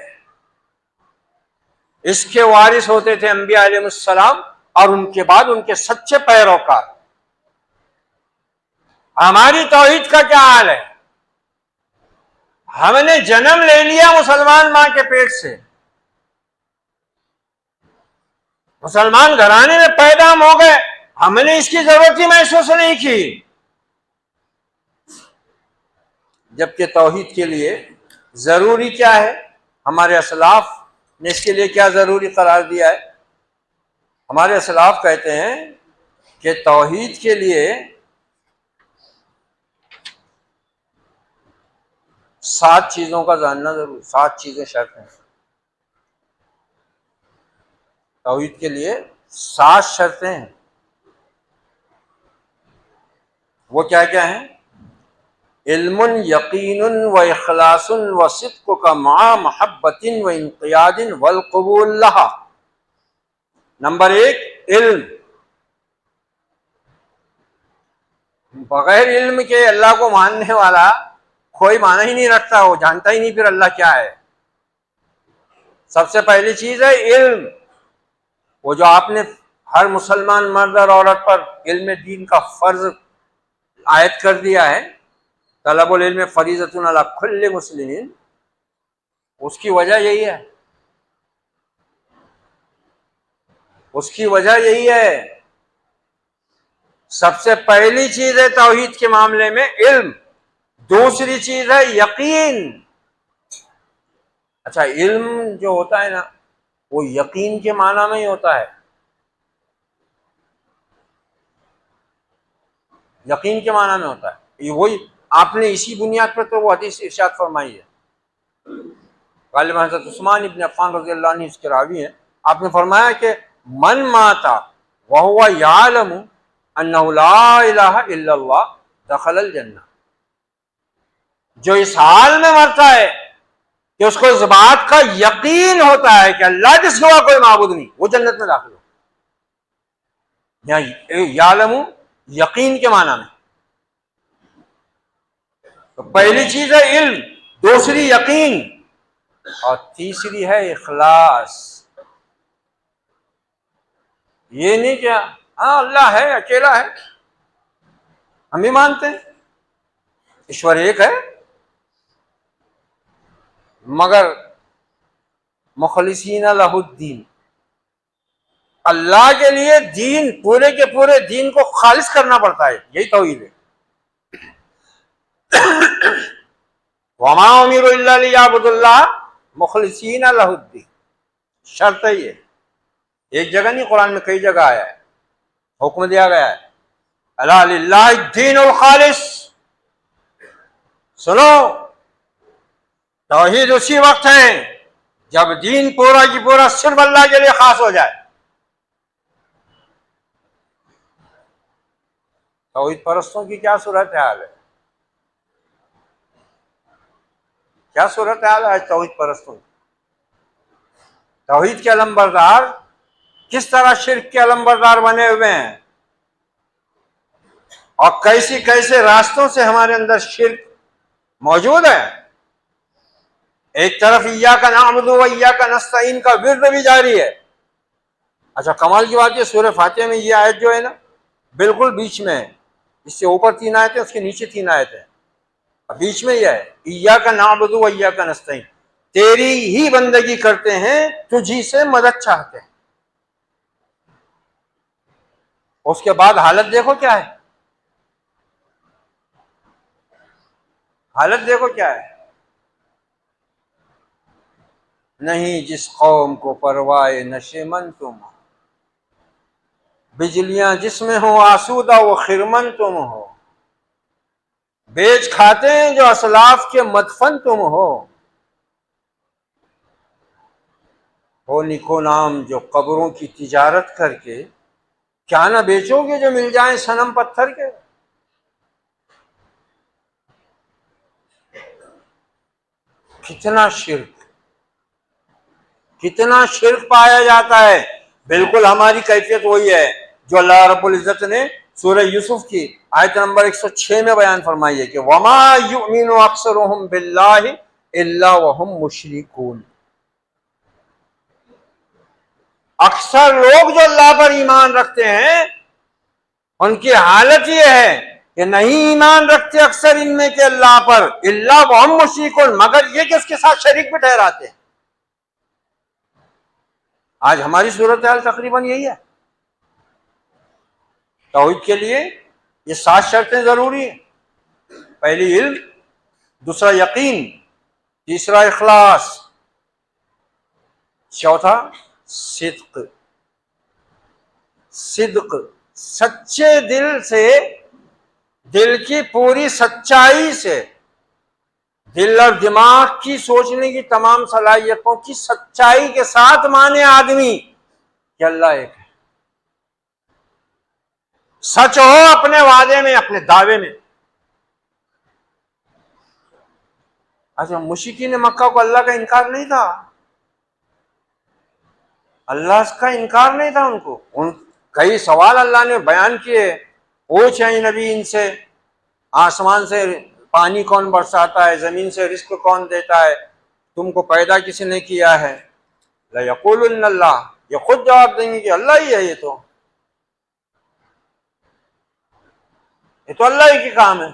اس کے وارث ہوتے تھے انبیاء علیہ السلام اور ان کے بعد ان کے سچے پیروکار. ہماری توحید کا کیا حال ہے؟ ہم نے جنم لے لیا مسلمان ماں کے پیٹ سے، مسلمان گھرانے میں پیدا ہم ہو گئے، ہم نے اس کی ضرورت ہی محسوس نہیں کی. جبکہ توحید کے لیے ضروری کیا ہے؟ ہمارے اسلاف نے اس کے لیے کیا ضروری قرار دیا ہے؟ ہمارے اسلاف کہتے ہیں کہ توحید کے لیے 7 چیزوں کا جاننا ضروری. 7 چیزیں شرط ہیں. توحید کے لیے 7 شرطیں ہیں. وہ کیا کیا ہیں؟ علم، یقین و اخلاص و صدق کا مع محبت و انقیاد والقبول لہا. نمبر 1 علم. بغیر علم کے اللہ کو ماننے والا کوئی معنی ہی نہیں رکھتا، وہ جانتا ہی نہیں پھر اللہ کیا ہے. سب سے پہلی چیز ہے علم. وہ جو آپ نے ہر مسلمان مرد اور عورت پر علم دین کا فرض عائد کر دیا ہے، طلب العلم فریضۃ علی کل مسلم، اس کی وجہ یہی ہے. اس کی وجہ یہی ہے. سب سے پہلی چیز ہے توحید کے معاملے میں علم. دوسری چیز ہے یقین. اچھا، علم جو ہوتا ہے نا وہ یقین کے معنی میں ہی ہوتا ہے. یقین کے معنی میں ہوتا ہے. یہ وہی آپ نے اسی بنیاد پر تو وہ حدیث ارشاد فرمائی ہے. غالباً حضرت عثمان ابن عفان رضی اللہ عنہ اس کے راوی ہیں. آپ نے فرمایا کہ من ماتا وہو یعلم انہ لا الہ الا اللہ دخل الجنہ. جو اس حال میں مرتا ہے کہ اس کو اس بات کا یقین ہوتا ہے کہ اللہ کے سوا کوئی معبود نہیں، وہ جنت میں داخل ہو. یہاں یعلم یقین کے معنی میں. تو پہلی چیز ہے علم، دوسری یقین. اور تیسری ہے اخلاص. یہ نہیں کہ ہاں اللہ ہے، اکیلا ہے، ہم بھی مانتے ہیں ایشور ایک ہے، مگر مخلصین لہ الدین، اللہ کے لیے دین، پورے کے پورے دین کو خالص کرنا پڑتا ہے. یہی توحید ہے. وما امروا الا لیعبدوا اللہ مخلصین لہ الدین. شرط ہے یہ، ایک جگہ نہیں، قرآن میں کئی جگہ آیا ہے، حکم دیا گیا ہے الا للہ الدین الخالص. سنو، توحید اسی وقت ہے جب دین پورا کی پورا صرف اللہ کے لیے خاص ہو جائے. توحید پرستوں کی کیا صورت حال ہے؟ کیا صورت حال ہے آج توحید پرستوں کی؟ توحید کے علمبردار کس طرح شرک کے علمبردار بنے ہوئے ہیں، اور کیسے کیسے راستوں سے ہمارے اندر شرک موجود ہے. ایک طرف ایاک نعبد و ایاک نستعین کا ورد بھی جاری ہے. اچھا کمال کی بات ہے، سورہ فاتحہ میں یہ آیت جو ہے نا بالکل بیچ میں ہے. اس سے اوپر 3 آیتیں، اس کے نیچے 3 آیتیں، بیچ میں یہ ہے ایاک نعبد و ایاک نستعین، تیری ہی بندگی کرتے ہیں، تجھی سے مدد چاہتے ہیں. اس کے بعد حالت دیکھو کیا ہے، حالت دیکھو کیا ہے. نہیں جس قوم کو پروائے نشیمن تم، بجلیاں جس میں ہو آسودہ وہ خرمن تم ہو، بیچ کھاتے ہیں جو اسلاف کے مدفن تم ہو نیکو نام جو قبروں کی تجارت کر کے کیا نہ بیچو گے جو مل جائیں صنم پتھر کے. کتنا شرک، کتنا شرک پایا جاتا ہے. بالکل ہماری کیفیت وہی ہے جو اللہ رب العزت نے سورہ یوسف کی آیت نمبر 106 میں بیان فرمائی ہے کہ وما یؤمن اکثرهم باللہ الا وهم مشرکون. اکثر لوگ جو اللہ پر ایمان رکھتے ہیں ان کی حالت یہ ہے کہ نہیں ایمان رکھتے اکثر ان میں کہ اللہ پر الا وهم مشرکون، مگر یہ کہ اس کے ساتھ شریک بھی ٹھہراتے ہیں. آج ہماری صورتحال تقریباً یہی ہے. توحید کے لیے یہ 7 شرطیں ضروری ہیں. پہلی علم، دوسرا یقین، تیسرا اخلاص، چوتھا صدق. صدق سچے دل سے، دل کی پوری سچائی سے، دل اور دماغ کی سوچنے کی تمام صلاحیتوں کی سچائی کے ساتھ مانے آدمی کہ اللہ ایک ہے. سچ ہو اپنے وعدے میں، اپنے دعوے میں. اچھا مشرکین مکہ کو اللہ کا انکار نہیں تھا، اللہ کا انکار نہیں تھا ان کو. کئی سوال اللہ نے بیان کیے، پوچھیں نبی ان سے آسمان سے پانی کون برساتا ہے، زمین سے رزق کون دیتا ہے، تم کو پیدا کسی نے کیا ہے. لَيَقُولُنَّ اللَّهُ، یہ خود جواب دیں گے کہ اللہ ہی ہے، یہ تو اللہ ہی کے کام ہے.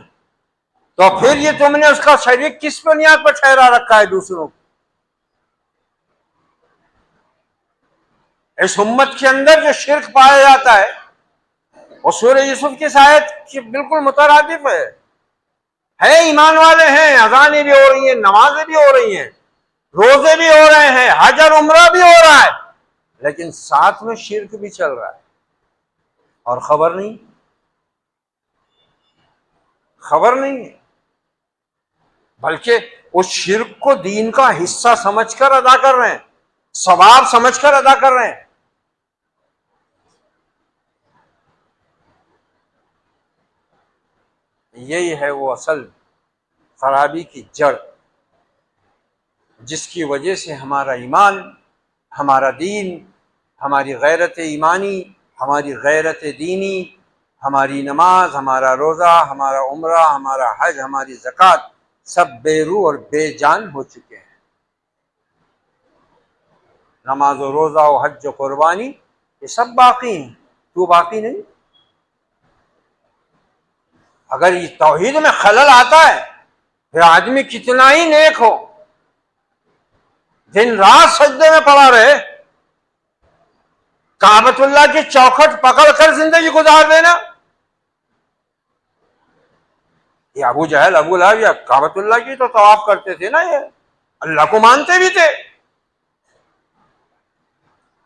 تو پھر یہ تم نے اس کا شریک کس بنیاد پر ٹھہرا رکھا ہے دوسروں کو؟ اس امت کے اندر جو شرک پایا جاتا ہے وہ سورہ یوسف کی آیت کی بالکل مترادف ہے. ایمان والے ہیں، اذانیں بھی ہو رہی ہیں، نمازیں بھی ہو رہی ہیں، روزے بھی ہو رہے ہیں، حج اور عمرہ بھی ہو رہا ہے، لیکن ساتھ میں شرک بھی چل رہا ہے اور خبر نہیں ہے. بلکہ اس شرک کو دین کا حصہ سمجھ کر ادا کر رہے ہیں، ثواب سمجھ کر ادا کر رہے ہیں. یہی ہے وہ اصل خرابی کی جڑ جس کی وجہ سے ہمارا ایمان، ہمارا دین، ہماری غیرت ایمانی، ہماری غیرت دینی، ہماری نماز، ہمارا روزہ، ہمارا عمرہ، ہمارا حج، ہماری زکوٰۃ سب بے روح اور بے جان ہو چکے ہیں. نماز و روزہ و حج و قربانی یہ سب باقی ہیں، تو باقی نہیں۔ اگر یہ توحید میں خلل آتا ہے پھر آدمی کتنا ہی نیک ہو، دن رات سجدے میں پڑا رہے، کعبۃ اللہ کی چوکھٹ پکڑ کر زندگی گزار دینا۔ یہ ابو جہل ابو لہب یا کعبۃ اللہ کی تو طواف کرتے تھے نا، یہ اللہ کو مانتے بھی تھے۔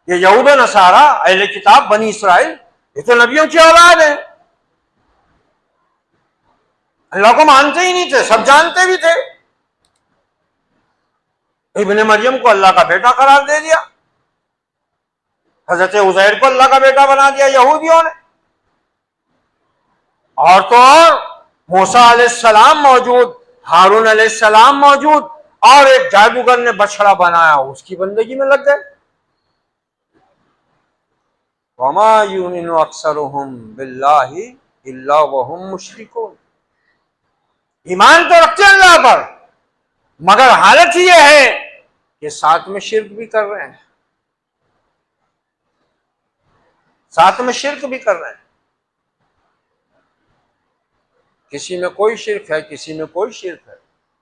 یہ یہود و نصارہ اہل کتاب بنی اسرائیل یہ تو نبیوں کی اولاد ہیں، اللہ کو مانتے ہی نہیں تھے، سب جانتے بھی تھے۔ ابن مریم کو اللہ کا بیٹا قرار دے دیا، حضرت عزیر کو اللہ کا بیٹا بنا دیا یہودیوں نے۔ اور تو اور موسیٰ علیہ السلام موجود، ہارون علیہ السلام موجود، اور ایک جادوگر نے بچڑا بنایا، اس کی بندگی میں لگ گئے۔ وما یؤمن اکثرهم باللہ الا وهم مشرکون، ایمان تو رکھتے ہیں اللہ پر، مگر حالت یہ ہے کہ ساتھ میں شرک بھی کر رہے ہیں، ساتھ میں شرک بھی کر رہے ہیں۔ کسی میں کوئی شرک ہے، کسی میں کوئی شرک ہے،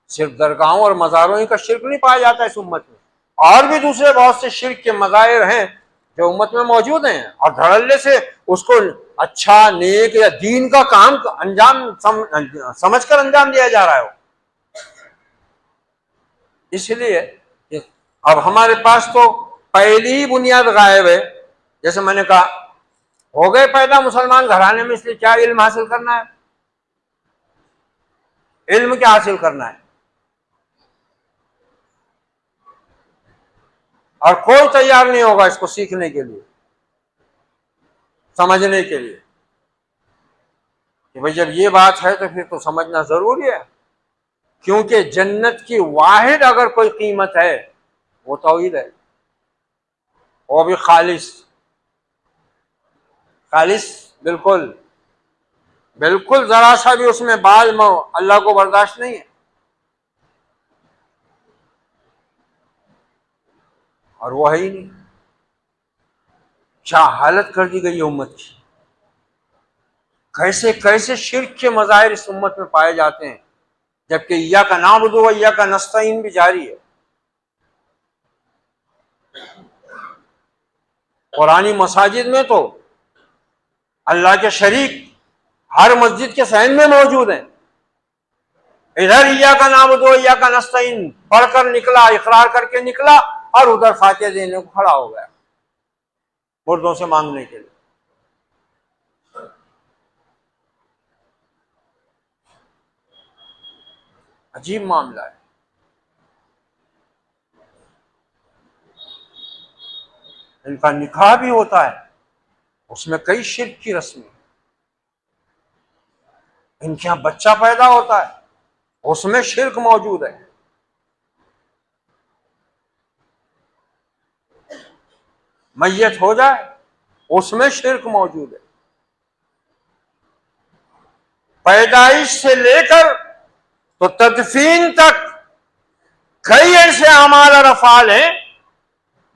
صرف درگاہوں اور مزاروں ہی کا شرک نہیں پایا جاتا اس امت میں، اور بھی دوسرے بہت سے شرک کے مظاہر ہیں جو امت میں موجود ہیں، اور دھڑلے سے اس کو اچھا نیک یا دین کا کام انجام سمجھ کر انجام دیا جا رہا ہے۔ اس لیے کہ اب ہمارے پاس تو پہلی ہی بنیاد غائب ہے۔ جیسے میں نے کہا ہو گئے پیدا مسلمان گھرانے میں، اس لیے کیا علم حاصل کرنا ہے؟ علم کیا حاصل کرنا ہے؟ اور کوئی تیار نہیں ہوگا اس کو سیکھنے کے لیے، سمجھنے کے لیے، کہ بھئی جب یہ بات ہے تو پھر تو سمجھنا ضروری ہے، کیونکہ جنت کی واحد اگر کوئی قیمت ہے وہ توحید ہے، وہ بھی خالص بالکل بالکل ذرا سا بھی اس میں بال مو اللہ کو برداشت نہیں ہے۔ اور وہ ہے ہی نہیں، کیا حالت کر دی گئی ہے امت کی، کیسے کیسے شرک کے مظاہر اس امت میں پائے جاتے ہیں، جبکہ ایاک نعبد و ایاک نستعین بھی جاری ہے۔ قرآنی مساجد میں تو اللہ کے شریک ہر مسجد کے صحن میں موجود ہیں، ادھر ایاک نعبد و ایاک نستعین پڑھ کر نکلا، اقرار کر کے نکلا، اور ادھر فاتحہ دینے کو کھڑا ہو گیا مردوں سے مانگنے کے لیے۔ عجیب معاملہ ہے۔ ان کا نکاح بھی ہوتا ہے، اس میں کئی شرک کی رسمیں، ان کے یہاں بچہ پیدا ہوتا ہے اس میں شرک موجود ہے۔ میت ہو جائے اس میں شرک موجود ہے۔ پیدائش سے لے کر تو تدفین تک کئی ایسے اعمال اور افعال ہیں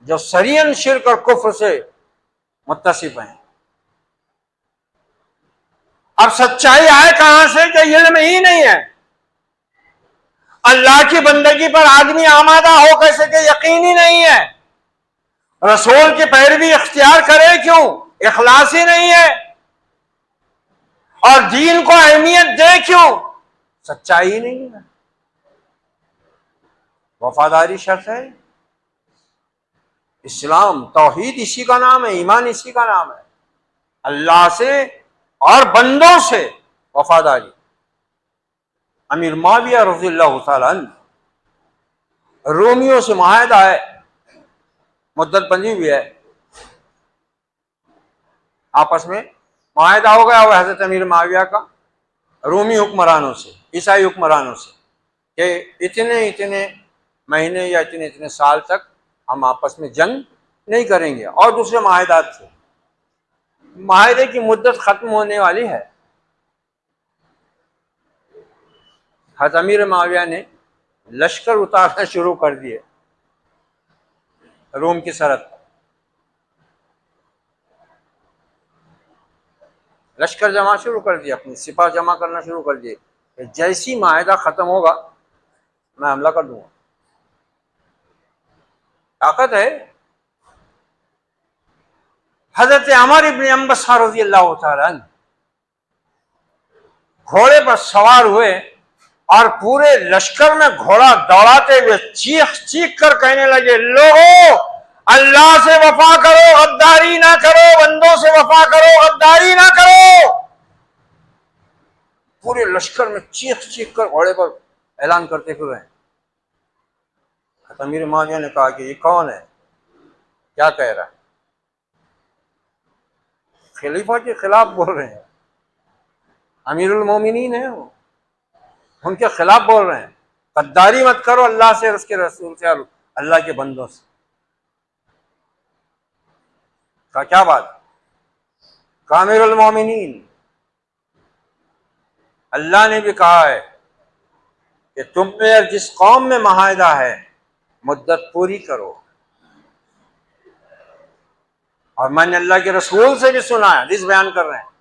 جو سریعاً شرک اور کفر سے متصف ہیں۔ اب سچائی آئے کہاں سے کہ علم ہی نہیں ہے؟ اللہ کی بندگی پر آدمی آمادہ ہو کیسے کہ یقین ہی نہیں ہے، رسول کی پیروی اختیار کرے کیوں؟ اخلاص ہی نہیں ہے، اور دین کو اہمیت دے کیوں؟ سچائی ہی نہیں ہے۔ وفاداری شرط ہے، اسلام توحید اسی کا نام ہے، ایمان اسی کا نام ہے، اللہ سے اور بندوں سے وفاداری۔ امیر معاویہ رضی اللہ تعالیٰ عنہ رومیوں سے معاہدہ ہے، مدت بندی ہوئی ہے، آپس میں معاہدہ ہو گیا ہوا حضرت امیر معاویہ کا رومی حکمرانوں سے، عیسائی حکمرانوں سے، کہ اتنے اتنے مہینے یا اتنے اتنے سال تک ہم آپس میں جنگ نہیں کریں گے، اور دوسرے معاہدات تھے۔ معاہدے کی مدت ختم ہونے والی ہے، حضرت امیر معاویہ نے لشکر اتارنا شروع کر دیے، روم کی سرحد، لشکر جمع شروع کر دیا، اپنی سپاہ جمع کرنا شروع کر دیے کہ جیسی معاہدہ ختم ہوگا میں حملہ کر دوں گا۔ طاقت ہے۔ حضرت عمر ابن انبسہ رضی اللہ تعالیٰ عنہ گھوڑے پر سوار ہوئے اور پورے لشکر میں گھوڑا دوڑاتے ہوئے چیخ چیخ کر کہنے لگے، لوگو اللہ سے وفا کرو، غداری نہ کرو، بندوں سے وفا کرو، غداری نہ کرو۔ پورے لشکر میں چیخ چیخ کر گھوڑے پر اعلان کرتے ہوئے امیر معاویہ نے کہا کہ یہ کون ہے، کیا کہہ رہا ہے؟ خلیفہ کے خلاف بول رہے ہیں، امیر المومنین ہیں، وہ ان کے خلاف بول رہے ہیں، غداری مت کرو اللہ سے اور اس کے رسول سے اور اللہ کے بندوں سے۔ کہا کیا بات؟ کہا امیر المومنین، اللہ نے بھی کہا ہے کہ تم پہ جس قوم میں معاہدہ ہے مدت پوری کرو، اور میں نے اللہ کے رسول سے بھی سنا ہے، حدیث بیان کر رہے ہیں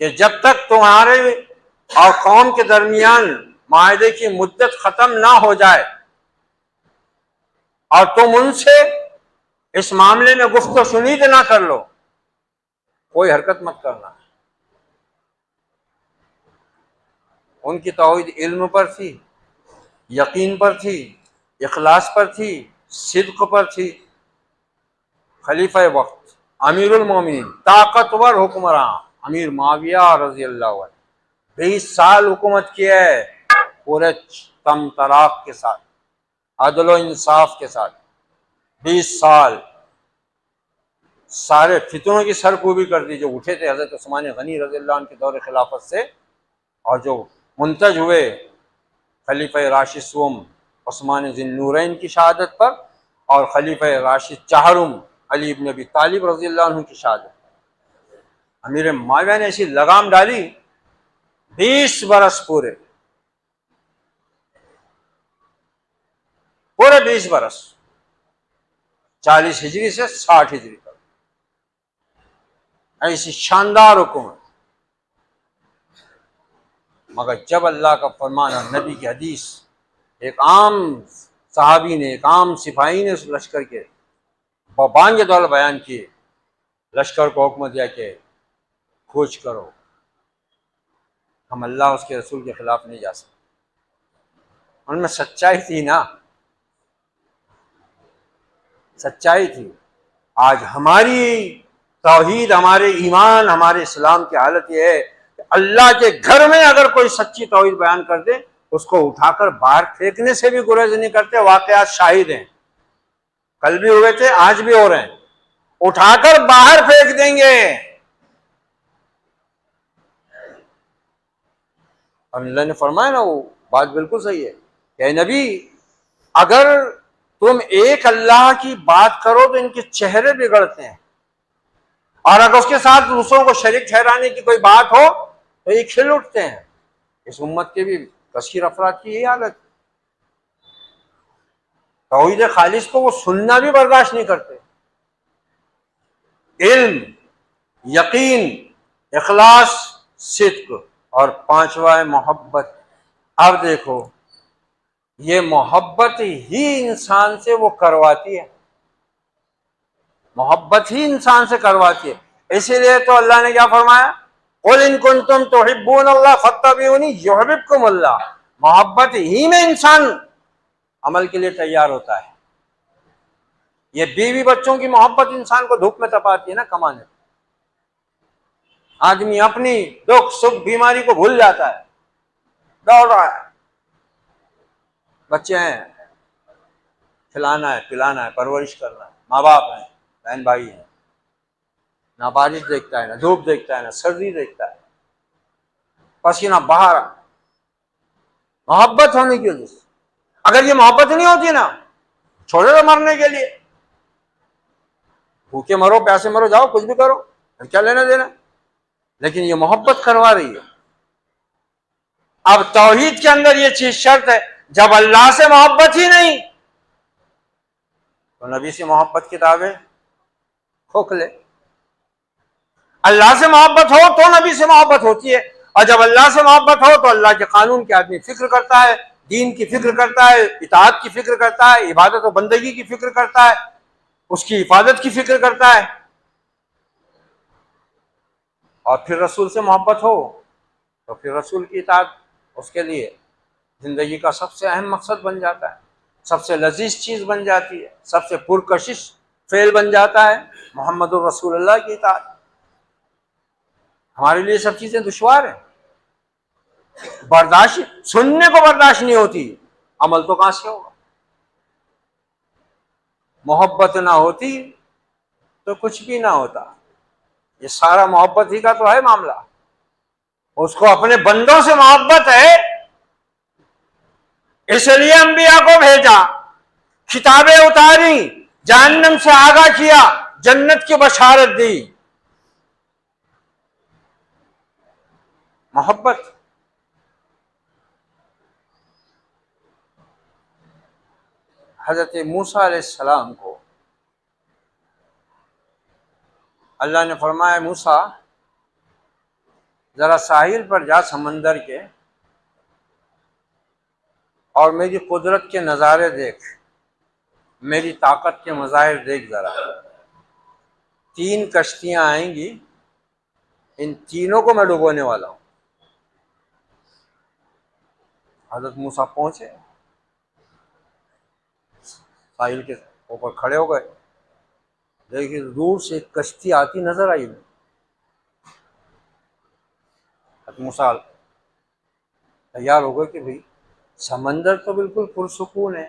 کہ جب تک تمہارے اور قوم کے درمیان معاہدے کی مدت ختم نہ ہو جائے اور تم ان سے اس معاملے میں گفت و شنید نہ کر لو، کوئی حرکت مت کرنا۔ ان کی توحید علم پر تھی، یقین پر تھی، اخلاص پر تھی، صدق پر تھی۔ خلیفہ وقت امیر المومنین، طاقتور حکمراں امیر معاویہ رضی اللہ عنہ 20 سال حکومت کیا ہے، پورے تم طراق کے ساتھ، عدل و انصاف کے ساتھ 20 سال سارے فتنوں کی سرکوبی کر دی جو اٹھے تھے حضرت عثمان غنی رضی اللہ عنہ کے دور خلافت سے، اور جو منتج ہوئے خلیفہ راشد سوم عثمان ذی النورین کی شہادت پر، اور خلیفہ راشد چہارم علی ابن ابی طالب رضی اللہ عنہ کی شہادت۔ امیر معاویہ نے ایسی لگام ڈالی 20 برس پورے 20 برس، 40 ہجری سے 60 ہجری تک ایسی شاندار حکومت۔ مگر جب اللہ کا فرمان اور نبی کی حدیث ایک عام صحابی نے، ایک عام سپاہی نے اس لشکر کے بانگ دول بیان کیے، لشکر کو حکم دیا کہ کوچ کرو، ہم اللہ اس کے رسول کے خلاف نہیں جا سکتے۔ ان میں سچائی تھی نا، سچائی تھی۔ آج ہماری توحید، ہمارے ایمان، ہمارے اسلام کی حالت یہ ہے کہ اللہ کے گھر میں اگر کوئی سچی توحید بیان کر دے اس کو اٹھا کر باہر پھینکنے سے بھی گریز نہیں کرتے۔ واقعات شاہد ہیں، کل بھی ہوئے تھے، آج بھی ہو رہے ہیں، اٹھا کر باہر پھینک دیں گے۔ اور اللہ نے فرمایا نا، وہ بات بالکل صحیح ہے کہ اے نبی، اگر تم ایک اللہ کی بات کرو تو ان کے چہرے بگڑتے ہیں، اور اگر اس کے ساتھ دوسروں کو شریک ٹھہرانے کی کوئی بات ہو تو یہ کھل اٹھتے ہیں۔ اس امت کے بھی کثیر افراد کی یہی حالت، توحید خالص کو وہ سننا بھی برداشت نہیں کرتے۔ علم، یقین، اخلاص، صدق، اور 5واں ہے محبت۔ اب دیکھو، یہ محبت ہی انسان سے وہ کرواتی ہے، محبت ہی انسان سے کرواتی ہے۔ اسی لیے تو اللہ نے کیا فرمایا؟ قُلْ إِن كُنتُمْ تُحِبُّونَ اللَّهَ فَاتَّبِعُونِي يُحْبِبْكُمُ اللَّهُ۔ محبت ہی میں انسان عمل کے لیے تیار ہوتا ہے۔ یہ بیوی بچوں کی محبت انسان کو دھوپ میں تپاتی ہے نا کمانے، آدمی اپنی دکھ سکھ بیماری کو بھول جاتا ہے، دوڑ رہا ہے، بچے ہیں، کھلانا ہے، پلانا ہے، پرورش کرنا ہے، ماں باپ ہیں، بہن بھائی ہیں، نہ بارش دیکھتا ہے، نہ دھوپ دیکھتا ہے، نہ سردی دیکھتا ہے، پسینہ باہر، محبت ہونے کی وجہ سے۔ اگر یہ محبت نہیں ہوتی نا، چھوڑے دو مرنے کے لیے، بھوکے مرو، پیاسے مرو، جاؤ کچھ بھی کرو، کیا لینا دینا، لیکن یہ محبت کروا رہی ہے۔ اب توحید کے اندر یہ چیز شرط ہے، جب اللہ سے محبت ہی نہیں تو نبی سے محبت کی دعوے کھوکھلے۔ اللہ سے محبت ہو تو نبی سے محبت ہوتی ہے، اور جب اللہ سے محبت ہو تو اللہ کے قانون کی آدمی فکر کرتا ہے، دین کی فکر کرتا ہے، اطاعت کی فکر کرتا ہے، عبادت و بندگی کی فکر کرتا ہے، اس کی حفاظت کی فکر کرتا ہے۔ اور پھر رسول سے محبت ہو تو پھر رسول کی اطاعت اس کے لیے زندگی کا سب سے اہم مقصد بن جاتا ہے، سب سے لذیذ چیز بن جاتی ہے، سب سے پرکشش فعل بن جاتا ہے محمد الرسول اللہ کی اطاعت۔ ہمارے لیے سب چیزیں دشوار ہیں، برداشت سننے کو برداشت نہیں ہوتی، عمل تو کہاں سے ہوگا؟ محبت نہ ہوتی تو کچھ بھی نہ ہوتا۔ یہ سارا محبت ہی کا تو ہے معاملہ۔ اس کو اپنے بندوں سے محبت ہے، اس لیے انبیاء کو بھیجا، کتابیں اتاری، جہنم سے آگاہ کیا، جنت کی بشارت دی۔ محبت۔ حضرت موسیٰ علیہ السلام کو اللہ نے فرمایا موسیٰ ذرا ساحل پر جا سمندر کے اور میری قدرت کے نظارے دیکھ، میری طاقت کے مظاہر دیکھ ذرا۔ 3 کشتیاں آئیں گی، ان تینوں کو میں ڈبونے والا ہوں۔ حضرت موسیٰ پہنچے، ساحل کے اوپر کھڑے ہو گئے، دیکھیے دور سے ایک کشتی آتی نظر آئی۔ حضرت موسیٰ تیار ہو گئے کہ بھئی سمندر تو بالکل پرسکون ہے،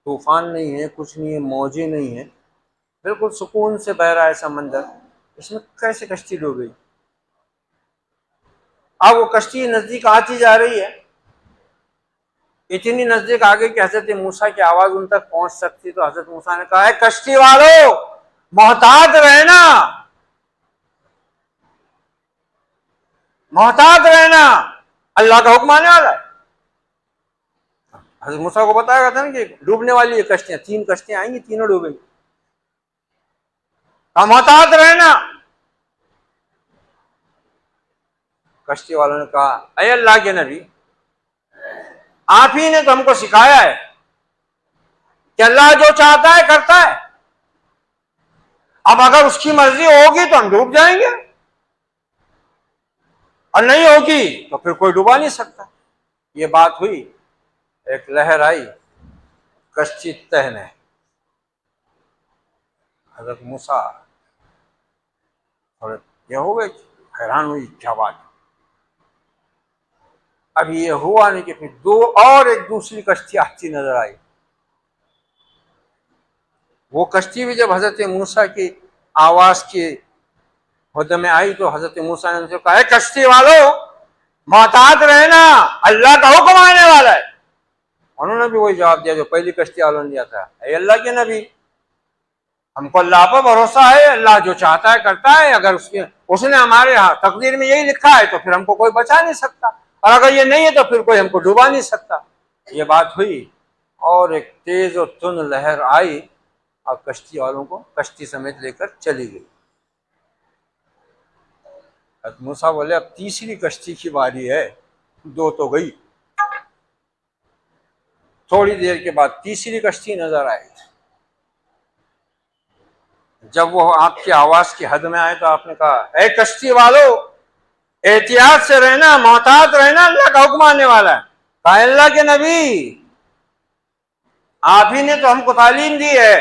طوفان نہیں ہے، کچھ نہیں ہے، موجیں نہیں ہیں، بالکل سکون سے بہہ رہا ہے سمندر، اس میں کیسے کشتی ڈوب گئی؟ اب وہ کشتی نزدیک آتی جا رہی ہے، اتنی نزدیک آگے کہ حضرت موسیٰ کی آواز ان تک پہنچ سکتی، تو حضرت موسیٰ نے کہا ہے کشتی والو محتاط رہنا، محتاط رہنا، اللہ کا حکم آنے والا ہے۔ حضرت موسیٰ کو بتایا گیا تھا نا کہ ڈوبنے والی یہ کشتیاں، 3 کشتیاں آئیں گی، تینوں ڈوبیں گی، محتاط رہنا۔ کشتی والوں نے کہا اے اللہ کے نبی، آپ ہی نے تو ہم کو سکھایا ہے کہ اللہ جو چاہتا ہے کرتا ہے، اب اگر اس کی مرضی ہوگی تو ہم ڈوب جائیں گے، اور نہیں ہوگی تو پھر کوئی ڈوبا نہیں سکتا۔ یہ بات ہوئی، ایک لہر آئی، کشتی تہنے، حضرت موسیٰ اور یہ ہو گئے، حیران ہوئی کیا بات۔ اب یہ ہوا نہیں کہ پھر ایک دوسری کشتی آتی نظر آئی۔ وہ کشتی بھی جب حضرت موسیٰ کی آواز کی حد میں آئی تو حضرت موسیٰ نے ان سے کہا اے کشتی والو محتاط رہنا، اللہ کا حکم آنے والا ہے۔ انہوں نے بھی وہی جواب دیا جو پہلی کشتی والوں نے دیا تھا، اے اللہ کے نبی، ہم کو اللہ پر بھروسہ ہے، اللہ جو چاہتا ہے کرتا ہے، اگر اس نے ہمارے ہاں تقدیر میں یہی لکھا ہے تو پھر ہم کو کوئی بچا نہیں سکتا، اور اگر یہ نہیں ہے تو پھر کوئی ہم کو ڈوبا نہیں سکتا۔ یہ بات ہوئی اور ایک تیز اور تند لہر آئی اور کشتی والوں کو کشتی سمیت لے کر چلی گئی۔ حضرت موسیٰ بولے اب تیسری کشتی کی باری ہے، 2 تو گئی۔ تھوڑی دیر کے بعد تیسری کشتی نظر آئی۔ جب وہ آپ کی آواز کی حد میں آئے تو آپ نے کہا اے کشتی والو احتیاط سے رہنا، محتاط رہنا، اللہ کا حکم آنے والا ہے۔ کہا اللہ کے نبی، آپ ہی نے تو ہم کو تعلیم دی ہے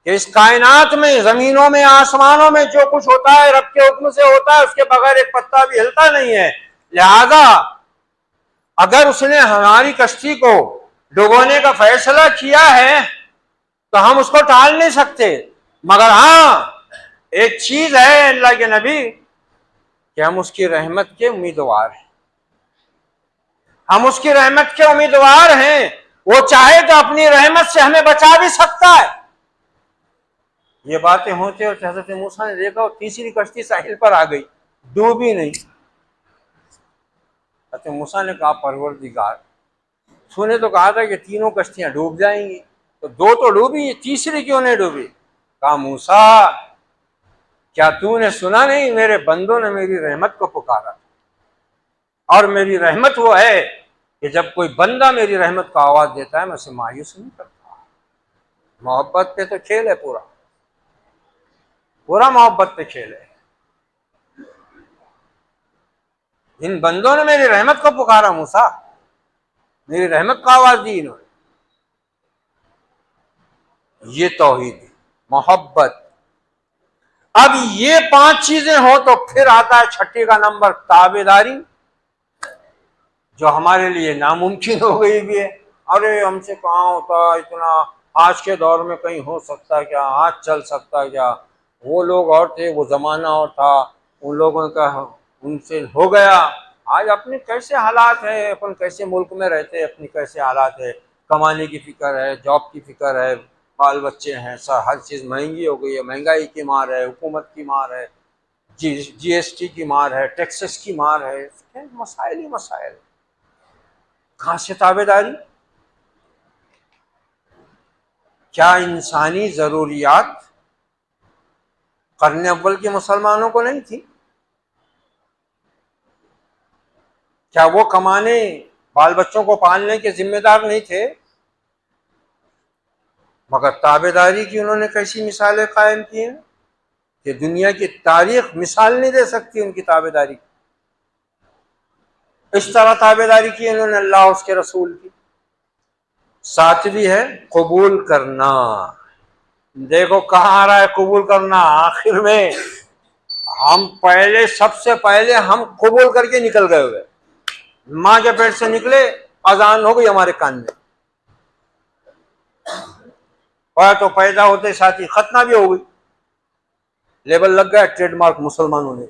کہ اس کائنات میں، زمینوں میں، آسمانوں میں جو کچھ ہوتا ہے رب کے حکم سے ہوتا ہے، اس کے بغیر ایک پتا بھی ہلتا نہیں ہے، لہذا اگر اس نے ہماری کشتی کو ڈبونے کا فیصلہ کیا ہے تو ہم اس کو ٹال نہیں سکتے، مگر ہاں ایک چیز ہے اللہ کے نبی کہ ہم اس کی رحمت کے امیدوار ہیں، ہم اس کی رحمت کے امیدوار ہیں، وہ چاہے تو اپنی رحمت سے ہمیں بچا بھی سکتا ہے۔ یہ باتیں ہوتے ہوتے حضرت موسیٰ نے دیکھا اور تیسری کشتی ساحل پر آ گئی، ڈوبی نہیں۔ حضرت موسیٰ نے کہا پروردگار، تو نے تو کہا تھا کہ تینوں کشتیاں ڈوب جائیں گی، تو دو تو ڈوبی، تیسری کیوں نہیں ڈوبی؟ کہا موسیٰ کیا تو نے سنا نہیں میرے بندوں نے میری رحمت کو پکارا، اور میری رحمت وہ ہے کہ جب کوئی بندہ میری رحمت کو آواز دیتا ہے میں اسے مایوس نہیں کرتا۔ محبت پہ تو کھیل ہے، پورا پورا محبت پہ کھیل ہے۔ ان بندوں نے میری رحمت کو پکارا موسیٰ، میری رحمت کو آواز دی انہوں نے۔ یہ توحید ہے، محبت۔ اب یہ 5 چیزیں ہوں تو پھر آتا ہے چھٹی کا نمبر، تابعداری، جو ہمارے لیے ناممکن ہو گئی بھی ہے۔ ارے ہم سے کہاں ہوتا اتنا، آج کے دور میں کہیں ہو سکتا کیا، آج چل سکتا کیا، وہ لوگ اور تھے، وہ زمانہ اور تھا، ان لوگوں کا ان سے ہو گیا۔ آج اپنے کیسے حالات ہیں، اپن کیسے ملک میں رہتے ہیں، اپنی کیسے حالات ہے، کمانے کی فکر ہے، جاب کی فکر ہے، بال بچے ہیں، ہر چیز مہنگی ہو گئی ہے، مہنگائی کی مار ہے، حکومت کی مار ہے، جی ایس ٹی کی مار ہے، ٹیکسز کی مار ہے، مسائل ہی مسائل۔ کہاں سے تابعداری؟ کیا انسانی ضروریات قرن اول کے مسلمانوں کو نہیں تھی؟ کیا وہ کمانے، بال بچوں کو پالنے کے ذمہ دار نہیں تھے؟ مگر تابعداری کی انہوں نے کیسی مثالیں قائم کی ہیں کہ دنیا کی تاریخ مثال نہیں دے سکتی ان کی تابعداری کی۔ اس طرح تابعداری کی انہوں نے اللہ اور اس کے رسول کی۔ ساتویں ہے قبول کرنا۔ دیکھو کہاں آ رہا ہے قبول کرنا، آخر میں ہم پہلے، سب سے پہلے ہم قبول کر کے نکل گئے ہوئے، ماں کے پیٹ سے نکلے، اذان ہو گئی ہمارے کان میں، اور تو پیدا ہوتے ساتھ ہی ختنہ بھی ہو گئی، لیبل لگ گیا، ٹریڈ مارک مسلمانوں نے۔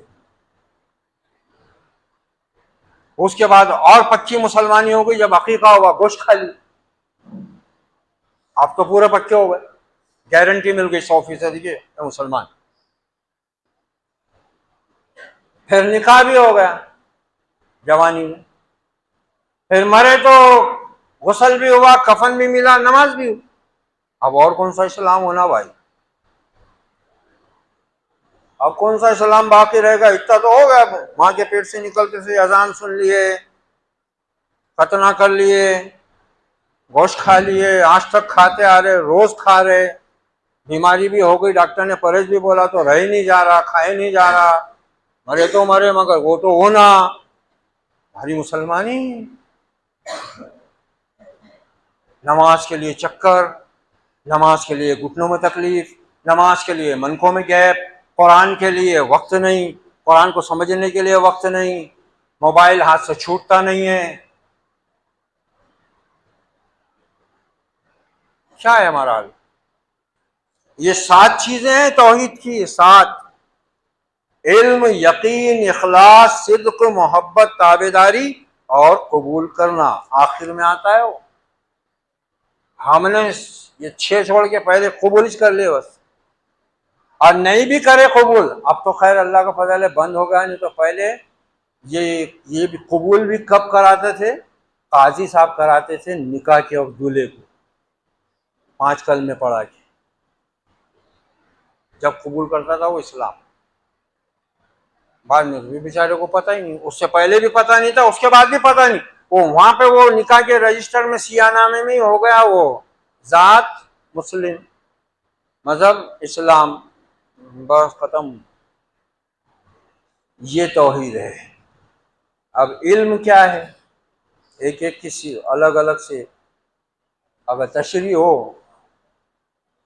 اس کے بعد اور پکی مسلمانی ہو گئی جب عقیقہ ہوا، گوشت کھا لی، آپ تو پورے پکے ہو گئے، گارنٹی مل گئی 100% کی مسلمان۔ پھر نکاح بھی ہو گیا جوانی میں، پھر مرے تو غسل بھی ہوا، کفن بھی ملا، نماز بھی ہوئی۔ اب اور کون سا اسلام ہونا بھائی؟ اب کون سا اسلام باقی رہے گا؟ اتنا تو ہو گیا، ماں کے پیٹ سے نکلتے سے اذان سن لیے، ختنہ کر لیے، گوشت کھا لیے، آج تک کھاتے آ رہے، روز کھا رہے، بیماری بھی ہو گئی، ڈاکٹر نے پرہیز بھی بولا تو رہ ہی نہیں جا رہا، کھائے نہیں جا رہا، مرے تو مرے مگر وہ تو ہونا، ہماری مسلمانی۔ نماز کے لیے چکر، نماز کے لیے گھٹنوں میں تکلیف، نماز کے لیے منکوں میں گیپ، قرآن کے لیے وقت نہیں، قرآن کو سمجھنے کے لیے وقت نہیں، موبائل ہاتھ سے چھوٹتا نہیں ہے۔ کیا ہے ہمارا حال؟ یہ 7 چیزیں ہیں توحید کی، 7: علم، یقین، اخلاص، صدق، محبت، تابعداری اور قبول کرنا۔ آخر میں آتا ہے وہ، ہم نے یہ 6 چھوڑ کے پہلے قبول ہی کر لے بس، اور نہیں بھی کرے قبول، اب تو خیر اللہ کا فضل ہے بند ہو گیا، نہیں تو پہلے یہ بھی قبول بھی کب کراتے تھے؟ قاضی صاحب کراتے تھے نکاح کے وقت دولہے کو 5 کلمے پڑھا کے، جب قبول کرتا تھا وہ اسلام۔ بعد میں بھی بیچارے کو پتہ ہی نہیں، اس سے پہلے بھی پتہ نہیں تھا، اس کے بعد بھی پتہ نہیں، وہ وہاں پہ وہ نکاح کے رجسٹر میں سیاہ نامے میں ہی ہو گیا، وہ ذات مسلم، مذہب اسلام، بس ختم۔ یہ توحید ہے۔ اب علم کیا ہے؟ ایک ایک کسی الگ الگ سے اگر تشریح ہو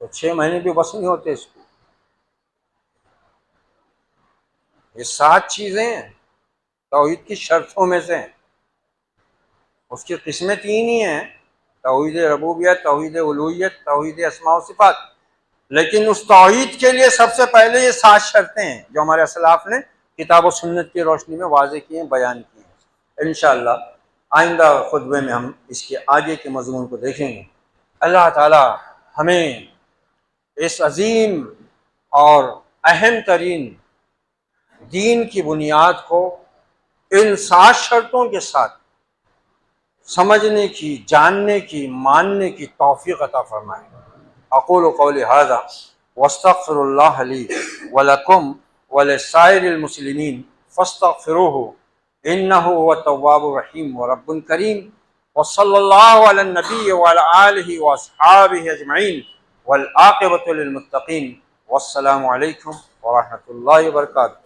تو 6 مہینے بھی بس نہیں ہوتے اس کو۔ یہ 7 چیزیں توحید کی شرطوں میں سے ہیں، اس کی قسمیں 3 ہی ہیں: توحید ربوبیت، توحید الوہیت، توحید اسماء و صفات۔ لیکن اس توحید کے لیے سب سے پہلے یہ 7 شرطیں ہیں جو ہمارے اسلاف نے کتاب و سنت کی روشنی میں واضح کی ہیں، بیان کی ہیں۔ انشاءاللہ آئندہ خطبے میں ہم اس کے آگے کے مضمون کو دیکھیں گے۔ اللہ تعالی ہمیں اس عظیم اور اہم ترین دین کی بنیاد کو ان 7 شرطوں کے ساتھ سمجھنے کی، جاننے کی، ماننے کی توفیق عطا فرمائے۔ اقول قولی ھذا واستغفر اللہ لی ولکم ولسائر المسلمین فاستغفروہ انہ هو التواب الرحیم ورب کریم، وصلی اللہ علی النبی وعلی آلہ واصحابہ اجمعین والعاقبۃ للمتقین، والسلام علیکم ورحمۃ اللہ وبرکاتہ۔